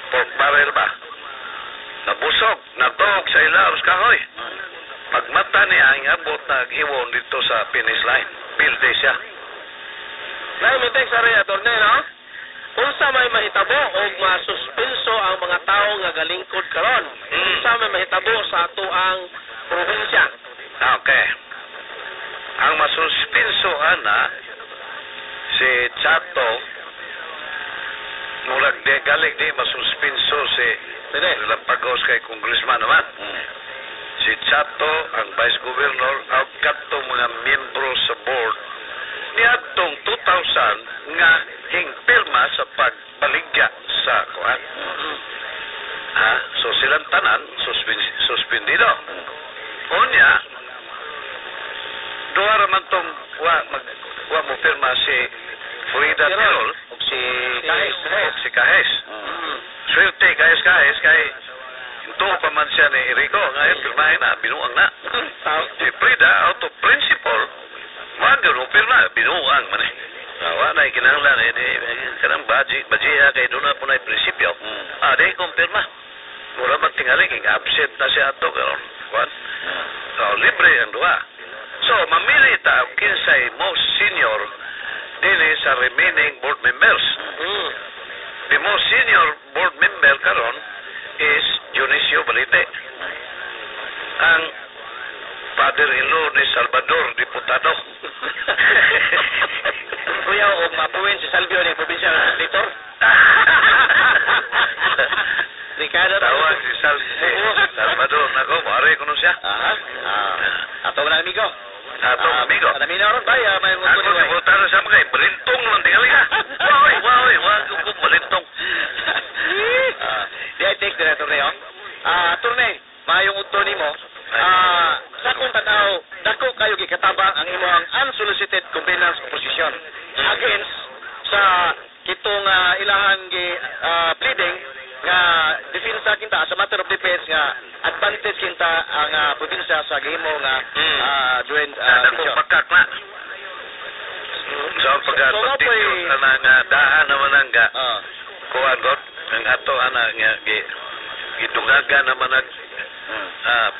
Pork barrel ba? Nabusog, nagtuog sa ilaos kahoy. Pagmata niya ang abot nag-iwon dito sa finish line. Pilde siya. Nay, may text ari attorney, no? Unsa may mahitabo o masuspenso ang mga tao nga galingkod karon? Unsa may mahitabo sa ato ang probinsya? Okay. Ang masuspenso ana si Chato murag de galing di masuspenso si Lampagos kay congressman naman. Si Chato ang vice governor ang katong mga miyembro sa board niadtong 2000 nga hingpirma sa pagbaligya sa kuan. So silang tanan suspendido. Unya duha ra man tong wa mo pirma si Frida Tirol ug si Kahes. Swerte Kahes kay ito pa man siya ni Erico ngayon pirmahin na binuang na. Si Frida out of principle magano pirma binuang man eh. Wala kinahanglan kanang bajiya kay doon na po na prinsipyo. Di kong pirma. Mura man tingali, absent na siya ato karon. Kuan? So, libre ang duha. So, mamili ta ang kinsay most senior dili sa remaining board members. The most senior board member karon is Dionisio Balite. Ang father-in-law ni Salvador, diputado. Kuya, o mapuwin si Salvio ni provincial senator. Ricardo Tawag si Salvador na ko, mare ko nun siya. Ato na amigo. Atong amigo. Kami na ron ba? May Ako si Butano sa mga balintong naman tingali ka. Wag ko balintong. Di ay take na torneo. Torne, mayong udto nimo. Sa akong tanaw, dako kayo gikatabang ang imong unsolicited complainants opposition against sa kitong ilahang pleading nga depensa kinta sa matter of defense nga advantage kinta ang probinsya sa gihimo nga joint Dako pagkak na. So pagka-pagdikyo nga daan naman ang kuhan God, ang ato nga gitugaga naman ang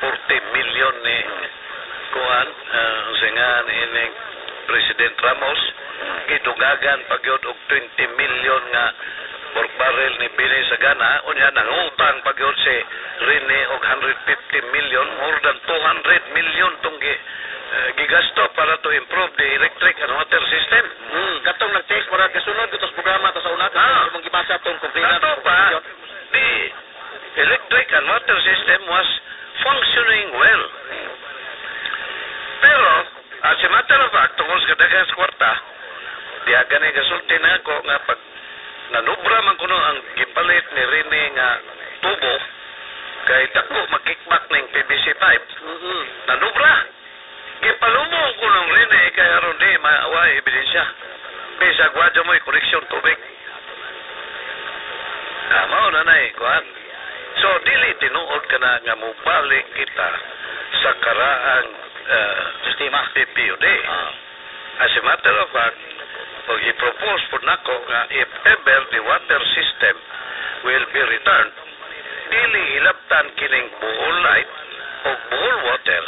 40 million ni kuhan singan ining President Ramos gitugagan pagyod og 20 million nga pork barrel ni Bini sa Gana unya nangutang pagyod si Rene og 150 million, more than 200 million tong gigasto para to improve the electric and water system. Katong nag-text para kasunod kitos programa ta sa una mong gibasa tong complainant. Ato pa, the electric and water system was functioning well. Pero, as a matter of fact, tungkol sa kadagang sa kwarta, di agad ay kasulti na ako nga pag nanubra man kuno ang gipalit ni Rene nga tubo, kay dako mag-kickback ng PVC pipe. Nanubra. Gipalumong ko ng Rene kay aron di maaway ebidensya. Bisa gwadyo mo'y koneksyon tubig. Mao na kuhan. So, dili tinuod ka na nga mubalik kita sa karaang sistema PPUD. As a matter of fact, pag i-propose po nako nga if ever the water system will be returned, dili ilaptan kining Bohol Light o Bohol Water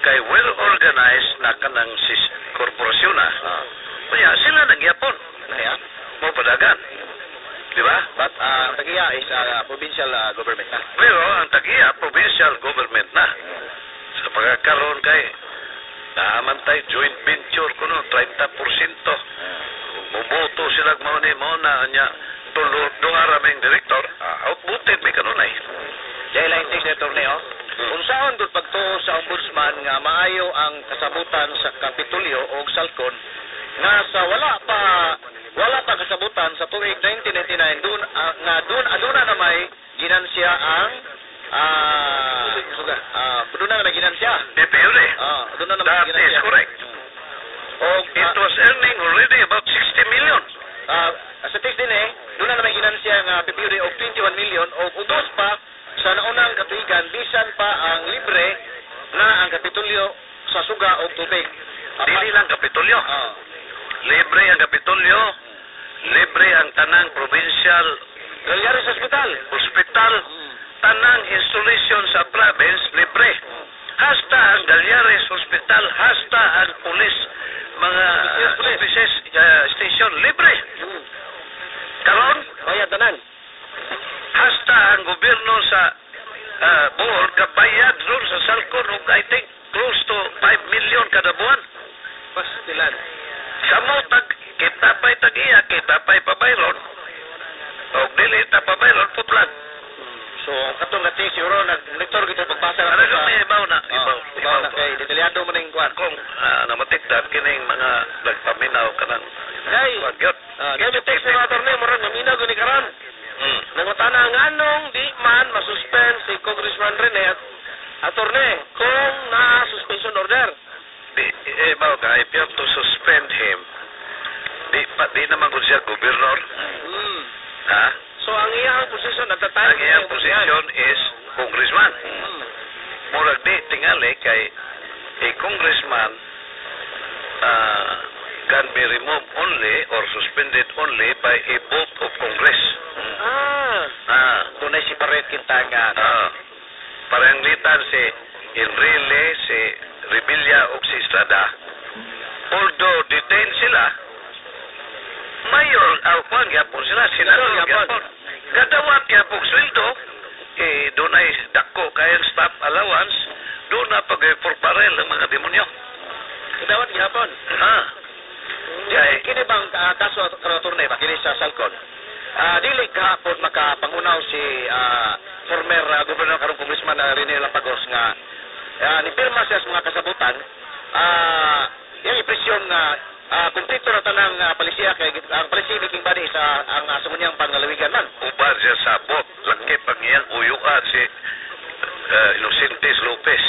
kay well organized na kanang korporasyon na. Kaya sila nagyapon. Mo padagan. Di ba? But ang tagiya is provincial government na. Pero ang tagiya, provincial government na. Sa pagkakaroon kay naaman tayo joint venture kuno 30%. Bumoto sila mo na anya tulod duharaming direktor. Outbuted may kanunay. Dahil ang text na torneo, unsaon gud pagtuo sa ombudsman nga maayo ang kasabutan sa Kapitolyo o Salcon nga sa wala pa kasabutan sa tuig 1999 aduna na may ginansya ang aduna na ginansya PPUD. Aduna na may That ginansya. is correct. It was earning already about 60 million. Sa text din doon na may ginansya nga PPUD og 21 million o ubos pa sa naunang katuigan bisan pa ang libre na ang Kapitolyo sa suga o tubig. Dili lang Kapitolyo. Libre ang Kapitolyo. Libre ang tanang provincial Galyares hospital. Tanang installation sa province, libre. Hasta ang Galyares Hospital, hasta ang police, mga offices, station, libre. Karon, bayad tanan. hasta ang gobyerno sa Bohol, kabayad doon sa Salcon, I think close to 5 million kada buwan. Pastilan. Samo kita pa'y tagiya, kita pa'y pabayron. O dili ta pabayron, putlan. So, katong nga text, siguro, nag-monitor kita pagbasa Ano kung may ibaw na? Ibaw na kay detalyado mo na yung kwan. Kung namatikdan, kining mga nagpaminaw ka ng Kay, pagyot. kaya may text na torne, murag naminaw gani karon. Nangutana nganong di man masuspend si Congressman Rene attorney kung na-suspension order. Ibaw ka, if you have to suspend him, di naman kung siya gobernador. Ha? So, ang iyang posisyon, natatay. Ang iyang posisyon is congressman. Murag di tingali kay a congressman can be removed only or suspended only by a vote of Congress. dunay separate kintang paranglitan si Enrile, si Rebilla o si Estrada. Although detained sila, mayor, kwan gyapon sila, senador gyapon. Gadawat gyapon sweldo, doon ay dako kayang staff allowance, doon na pag-porparel ng mga demonyo. Gadawat gyapon. Kini bang kaso karotorne ba kini sa Salcon? Dili kahapon makapangunaw si former gobernador karong congressman Rene Lampagos nga nipirma siya sa mga kasabutan yung impresyon nga kumpleto na tanang palisiya kay ang palisiya ni King Bani sa ang sumunyang pangalawigan man. Uban siya sabot, laki pag iyang uyuan si Inocentes Lopez.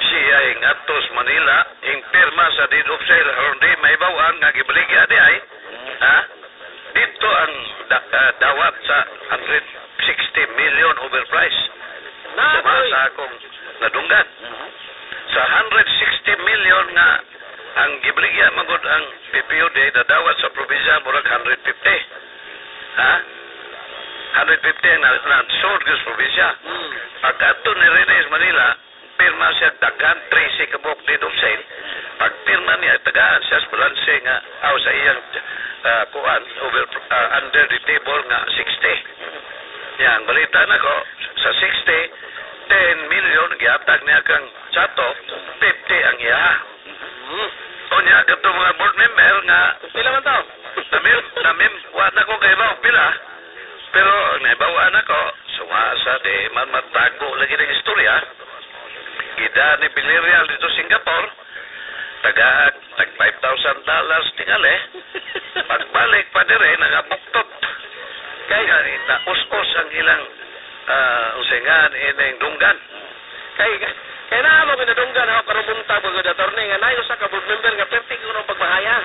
Siya ay ngatos Manila, yung pirma sa deed of sale, hindi may bawaan nga gibaligya di ay, dito ang dawat sa 160 million overprice. Sumasa akong nadunggan. Sa 160 million nga ang gibaligya magod ang PPUD na dawat sa probinsya murag 150. 150 na sold gus probinsya. Pagkato ni Renes Manila, pirma siya daghan 13 kabok deed of sale. Pag pirma niya tagaan siya sa balanse nga sa iyang kuan under the table nga 60. Yan balita na ko sa 60 10 million gihatag niya kang chato 50 ang iya. O niya kato mga board member nga Pila man to? Namim wa na ko kay ba pila. Pero naibawaan ako sumasa di man matago lagi ng istorya. Gida ni Villarreal dito Singapore, tag $5,000 tingali. Pagbalik pa dire nagabuktot. Kaya us-us ang ilang usingan ining dunggan. Kaya na mo pinadunggan ako karubunta bagod attorney nga nayo sa ka board member nga perti ko nung pagmahaya.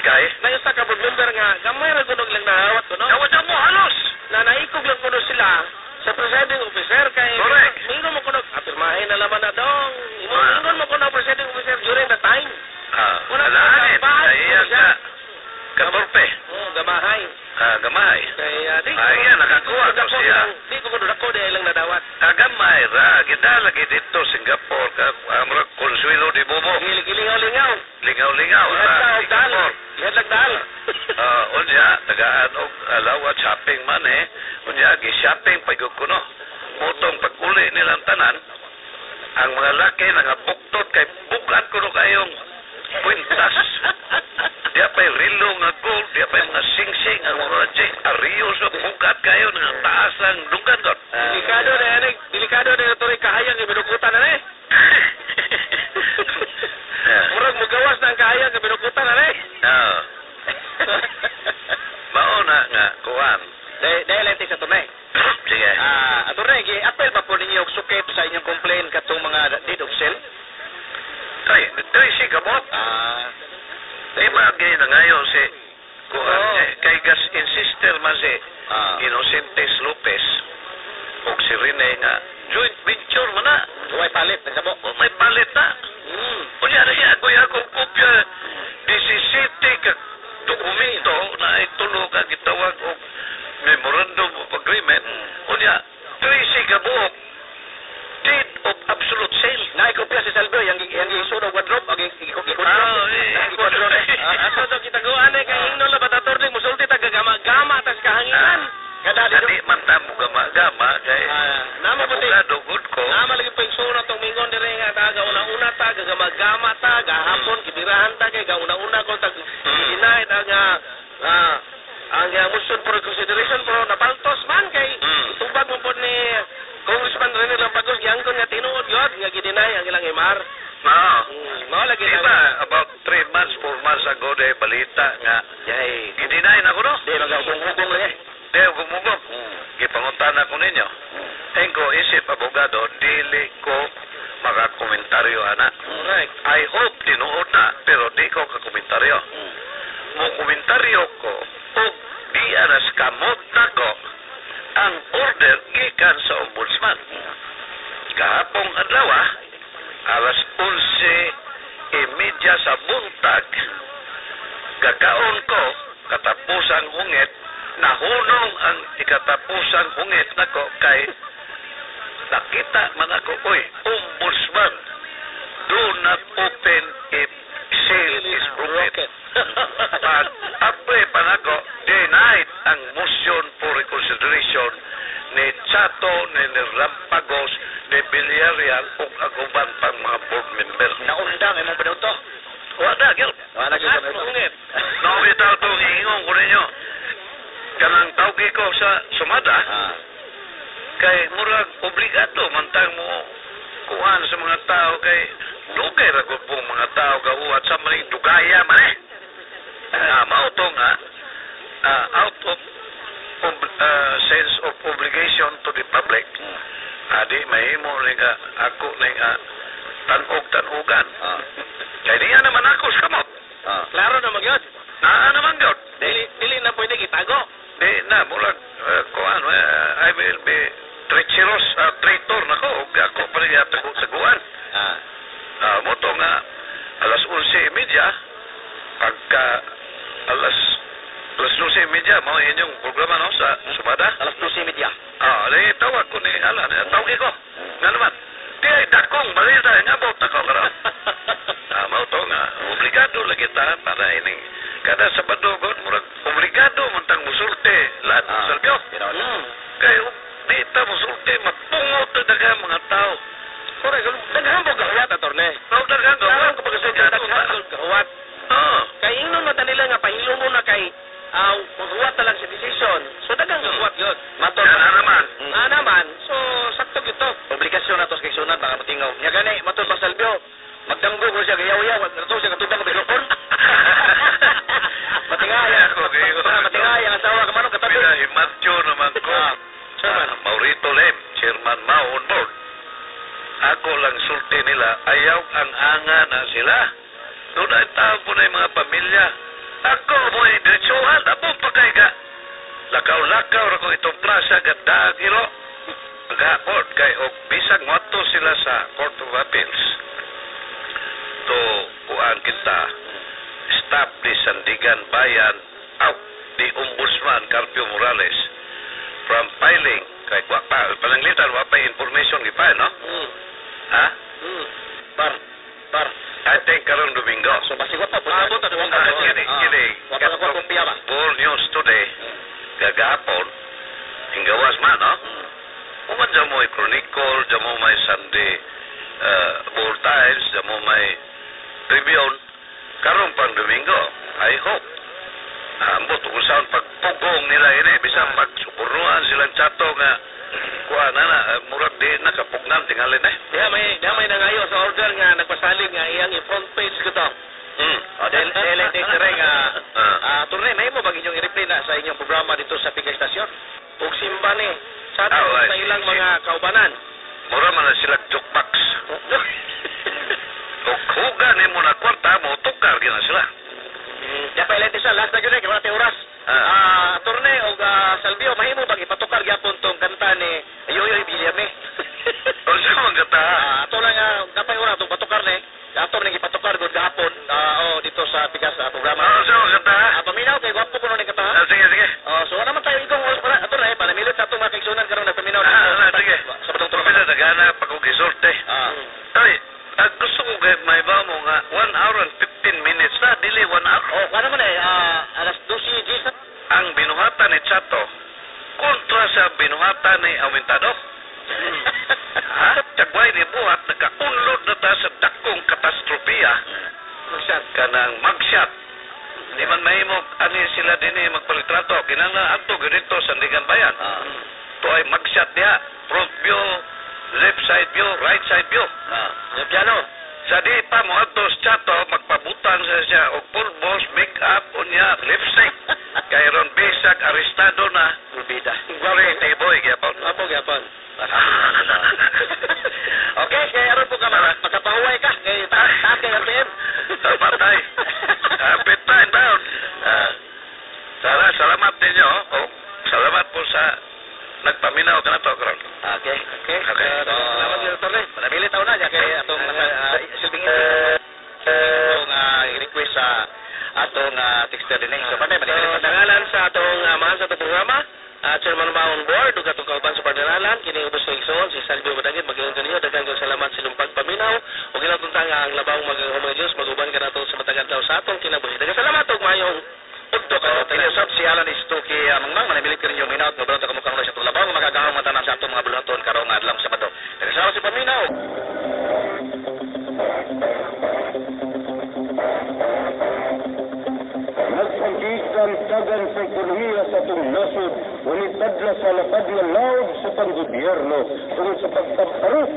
Kay Nayo sa ka board member nga gamay ra gunog lang nahawat ko no. Nawad mo halos. Na naikog lang kuno sila sa presiding officer kay Correct. mingon mo kuno apirmahin na laman na dong. Mingon mo kuno presiding officer during the time. Alahanin. Ayan ka. Katorpe. Gamahay. Gamay. Kaya di Ayan, nakakuha ko siya. Di ko kuno dako di lang nadawat. Kagamay ra. Gida lagi dito Singapore. Amra Consuelo de Bobo. Gilingaw-lingaw. Lingaw-lingaw. Singapore. Ihat lang dahil. Unya, tagaan og alawat shopping man Unya, gi-shopping pagod ko no. Mutong pag-uli nilang tanan, ang mga laki nangabuktot kay bukat ko no kayong kwintas. Diya pa'y rilo nga gold, diya pa'y mga sing-sing, ang mga arios o bukat kayo ng taas ang dunggan doon. Delikado na ito rin kahayang ibinukutan na rin. Murag magawas na ang kahayang ibinukutan na rin. Mauna nga, kuwan. Dahil ito sa tunay. Sige. Atunay, apel ba po ninyo sukip sa inyong complaint katong mga deed of sale? Tracy Gamot. Di ba gay na ngayon si kuwan kay gas insister man si Inocentes Lopez o si Rene nga joint venture man na. May palit, nagsabo. May palit na. Unya na siya, kuya akong kopya 17 ka dokumento na itulog ang gitawag o memorandum of agreement. Unya, 13 ka buok deed of absolute sale. Naikopya si Saldo, yung isunog wardrobe, ikot-ikot. Aso to kita goan kay ingnon la batator ning musulti gama tas kahanginan. Kada Di man tamo gama kay nama puti. Dugod ko. Nama lagi pengsono tong mingon dire nga taga una-una ta gama ta gahapon kibirahan ta kay gauna-una ko tag inay ang motion for consideration pero napaltos man kay tubag mo pod ni Congressman Rene Lampagos yanggon nga tinuod yod nga gidinay ang ilang imar. Mao lagi Diba, about 3 months, 4 months ago, balita nga, gidinay na ko no? Di magugong lagi. Di, gumugong. Gipanguntan ako ninyo. Engko, isip, abogado, dili ko makakomentaryo, anak. Correct. I hope tinuod na, pero di ko kakomentaryo. Mukomentaryo ko, o di anas kamot na ko, ang order gikan sa ombudsman. Kahapong adlaw, alas 11:30 sa buntag, gagaon ko, katapusang hungit, nahunong ang ikatapusang hungit nako kay nakita man ako, oy, ombudsman, do not open if seal is broken. Pag-apply pa nako, denied ang motion for reconsideration ni Chato, ni Lampagos, ni Villarreal, o aguban pang mga board members. Naundang, imong pinuto. Wala, Gil. Wala, Gil. Nakita ito, hihingon ko ninyo. Kanang tawgi ko sa sumada, kay murag obligado, mantang mo kuhan sa mga tao, kay dugay ragot po mga tao gahuat sa maling dugaya man eh. Mauto nga, out of sense of obligation to the public. Adi, mahimo rin ka, ako rin tanog-tanugan. Kaya di naman ako sa kamot. Klaro na magyod. Naman gyud. Dili na pwede itago. Di na, mulag, kuhan, I will be treacherous, traitor na ko. Ako pa rin taguan. Moto nga, alas 11:30, pagka alas 12:30, mga inyong programa no, sa Sumada. Alas 12:30. Tawag ko ni Alan, tawag ko. Nga naman, di ay dakong, balita, nga ba, takong ka rin. Mauto nga, obligado lagi ta, para ining, kada Sabado, murag, obligado, mantang musulte, lahat ng salbyo. Kaya, di ta musulte, mapungot na daga mga tao. Correct. Naghambog gawat, attorney. Daghang Klaro kapag sa naghambog gawat. Kay ingnon mata nila nga pahilo mo na kay maghuwat na lang sa decision. So dagang gawat yun. Matod naman. Naman. So sakto gito. Obligasyon na to sa kaysunan, baka matingaw. Nya gani matod pa salbyo. Magdanggo ko siya gayaw-yaw, nato siya katubang ko mikrofon. Matingaya ako. Matingaya ang asawa ka manong katabi. Pinahimatyo naman ko. Maurito Lem, Chairman Mao on board. Ako lang sulti nila, ayaw ang anga na sila. Doon ay tao po na yung mga pamilya. Ako mo ay diretsuhan, apong pagkay ka. Lakaw-lakaw ra ko itong plaza, ganda giro. Mag-hapon kay og bisag moto sila sa Court of Appeals. To kuan kita, establish Sandigan Bayan out the Ombudsman Carpio Morales from filing kay pananglitan wapa information gipa no? Ha? Par. I think karon Domingo. So basigot pa po. Kini. Bull News today. Gagapon. Hinggawas man, no? Uman dyan mo Chronicle, dyan mo may Sunday Bull Times, dyan mo may Tribune. Karon pang Domingo. I hope. Ambot kung saan pagpugong nila ini, bisang pagsupuruan silang Chato nga kuha na murag di nakapugnan tingalin eh. Diya may nangayo sa order nga nagpasalig nga iyang i-front page ko to. Dili rin nga turne may mo bag inyong i-replay na sa inyong programa dito sa Pigay Stasyon. Ug simba ni sa ilang mga kaubanan. Mura man na sila jukebox. Ug huga ni mo na kwarta mo tukar gina sila. Ya pa ilete sa last na gyud kay oras. Turne og Salvio mahimo bag ipatukar gyapon tong kanta ni Yoyoy Villame. Unsa man kata? Ato lang kapay ora tong patukar ni. Ato ning ipatukar gud gahapon dito sa Pigas programa. Unsa man kata? Paminaw kay gwapo kuno ni kata. Sige. So wala man tayo igong ato na panamilit sa atong mga kaigsunan karon nagpaminaw. Sige. Sa patong Pamila dagana pag-ugisorte. Ay, gusto ko may ba mo nga 1 hour and 15 minutes na, dili 1 hour. Ano man alas 12 Gis. Ang binuhatan ni Chato kontra sa binuhatan ni Awintado. Tagbay ni buhat nagkaunlod na ta sa dakong katastropiya. Kanang magshot. Di man mahimo ani sila dinhi magpalitrato kinahanglan adto dito sa Sandigan Bayan. To ay magshot diha, front view, left side view, right side view. Yung piano. Sa di pa mo adto sa Chato magpabutang siya og pulbos, make up unya, lipstick. Kay ron bisag arestado na. Bida. Wari tayboy gyapon. Apo gyapon. Okay, kaya aron po ka makapahuway ka kay Tate RTM. Patay. Happy time down. Salamat ninyo. Salamat po sa nagpaminaw ka na to, karon. Okay. Salamat din Tore. Manamili taon na kay atong silbing i-request sa atong texter din. So panay So, pangalan sa atong mahal sa itong programa, Chairman Mao on board, ug atong kauban sa Pardanalan, kini ubos ng igsoon, si Salvio Madagit, magiging kanyo, daghang kang salamat sa inyong pagpaminaw, ug kinatuntang ang labang magagawang mga Diyos, maguban ka nato sa matagal daw sa atong kinabuhi. Daghang salamat ug mayong udto ka. Kiniusap si Alan Istuki Mangmang, manamilit ka rin yung minaw, mabalon sa kamukhang sa itong labang, magagawang matanan sa atong mga buluhaton karong adlang Sabado. Daghang salamat sa paminaw. Nagpagkikan tagan sa ekonomiya sa itong nasod, ngunit tadla sa lapad nga laod sa panggobyerno tungkol sa pagtaparot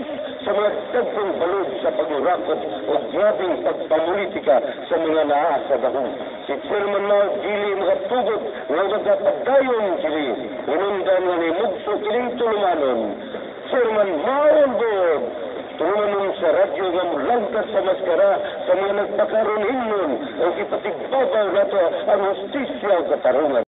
sa mga dagkong balod sa pagurakot o grabing pagpamulitika sa mga naa sa dahong. Si Chairman Mao dili makatugot nga nagapagdayon kini, inundan nga ni Mugso kining tulumanon. Chairman Mao on board, tulumanon sa radyo nga mulangkas sa maskara sa mga nagpakaroon hinyon ang ipatigbabaw nato ang hustisya o katarungan.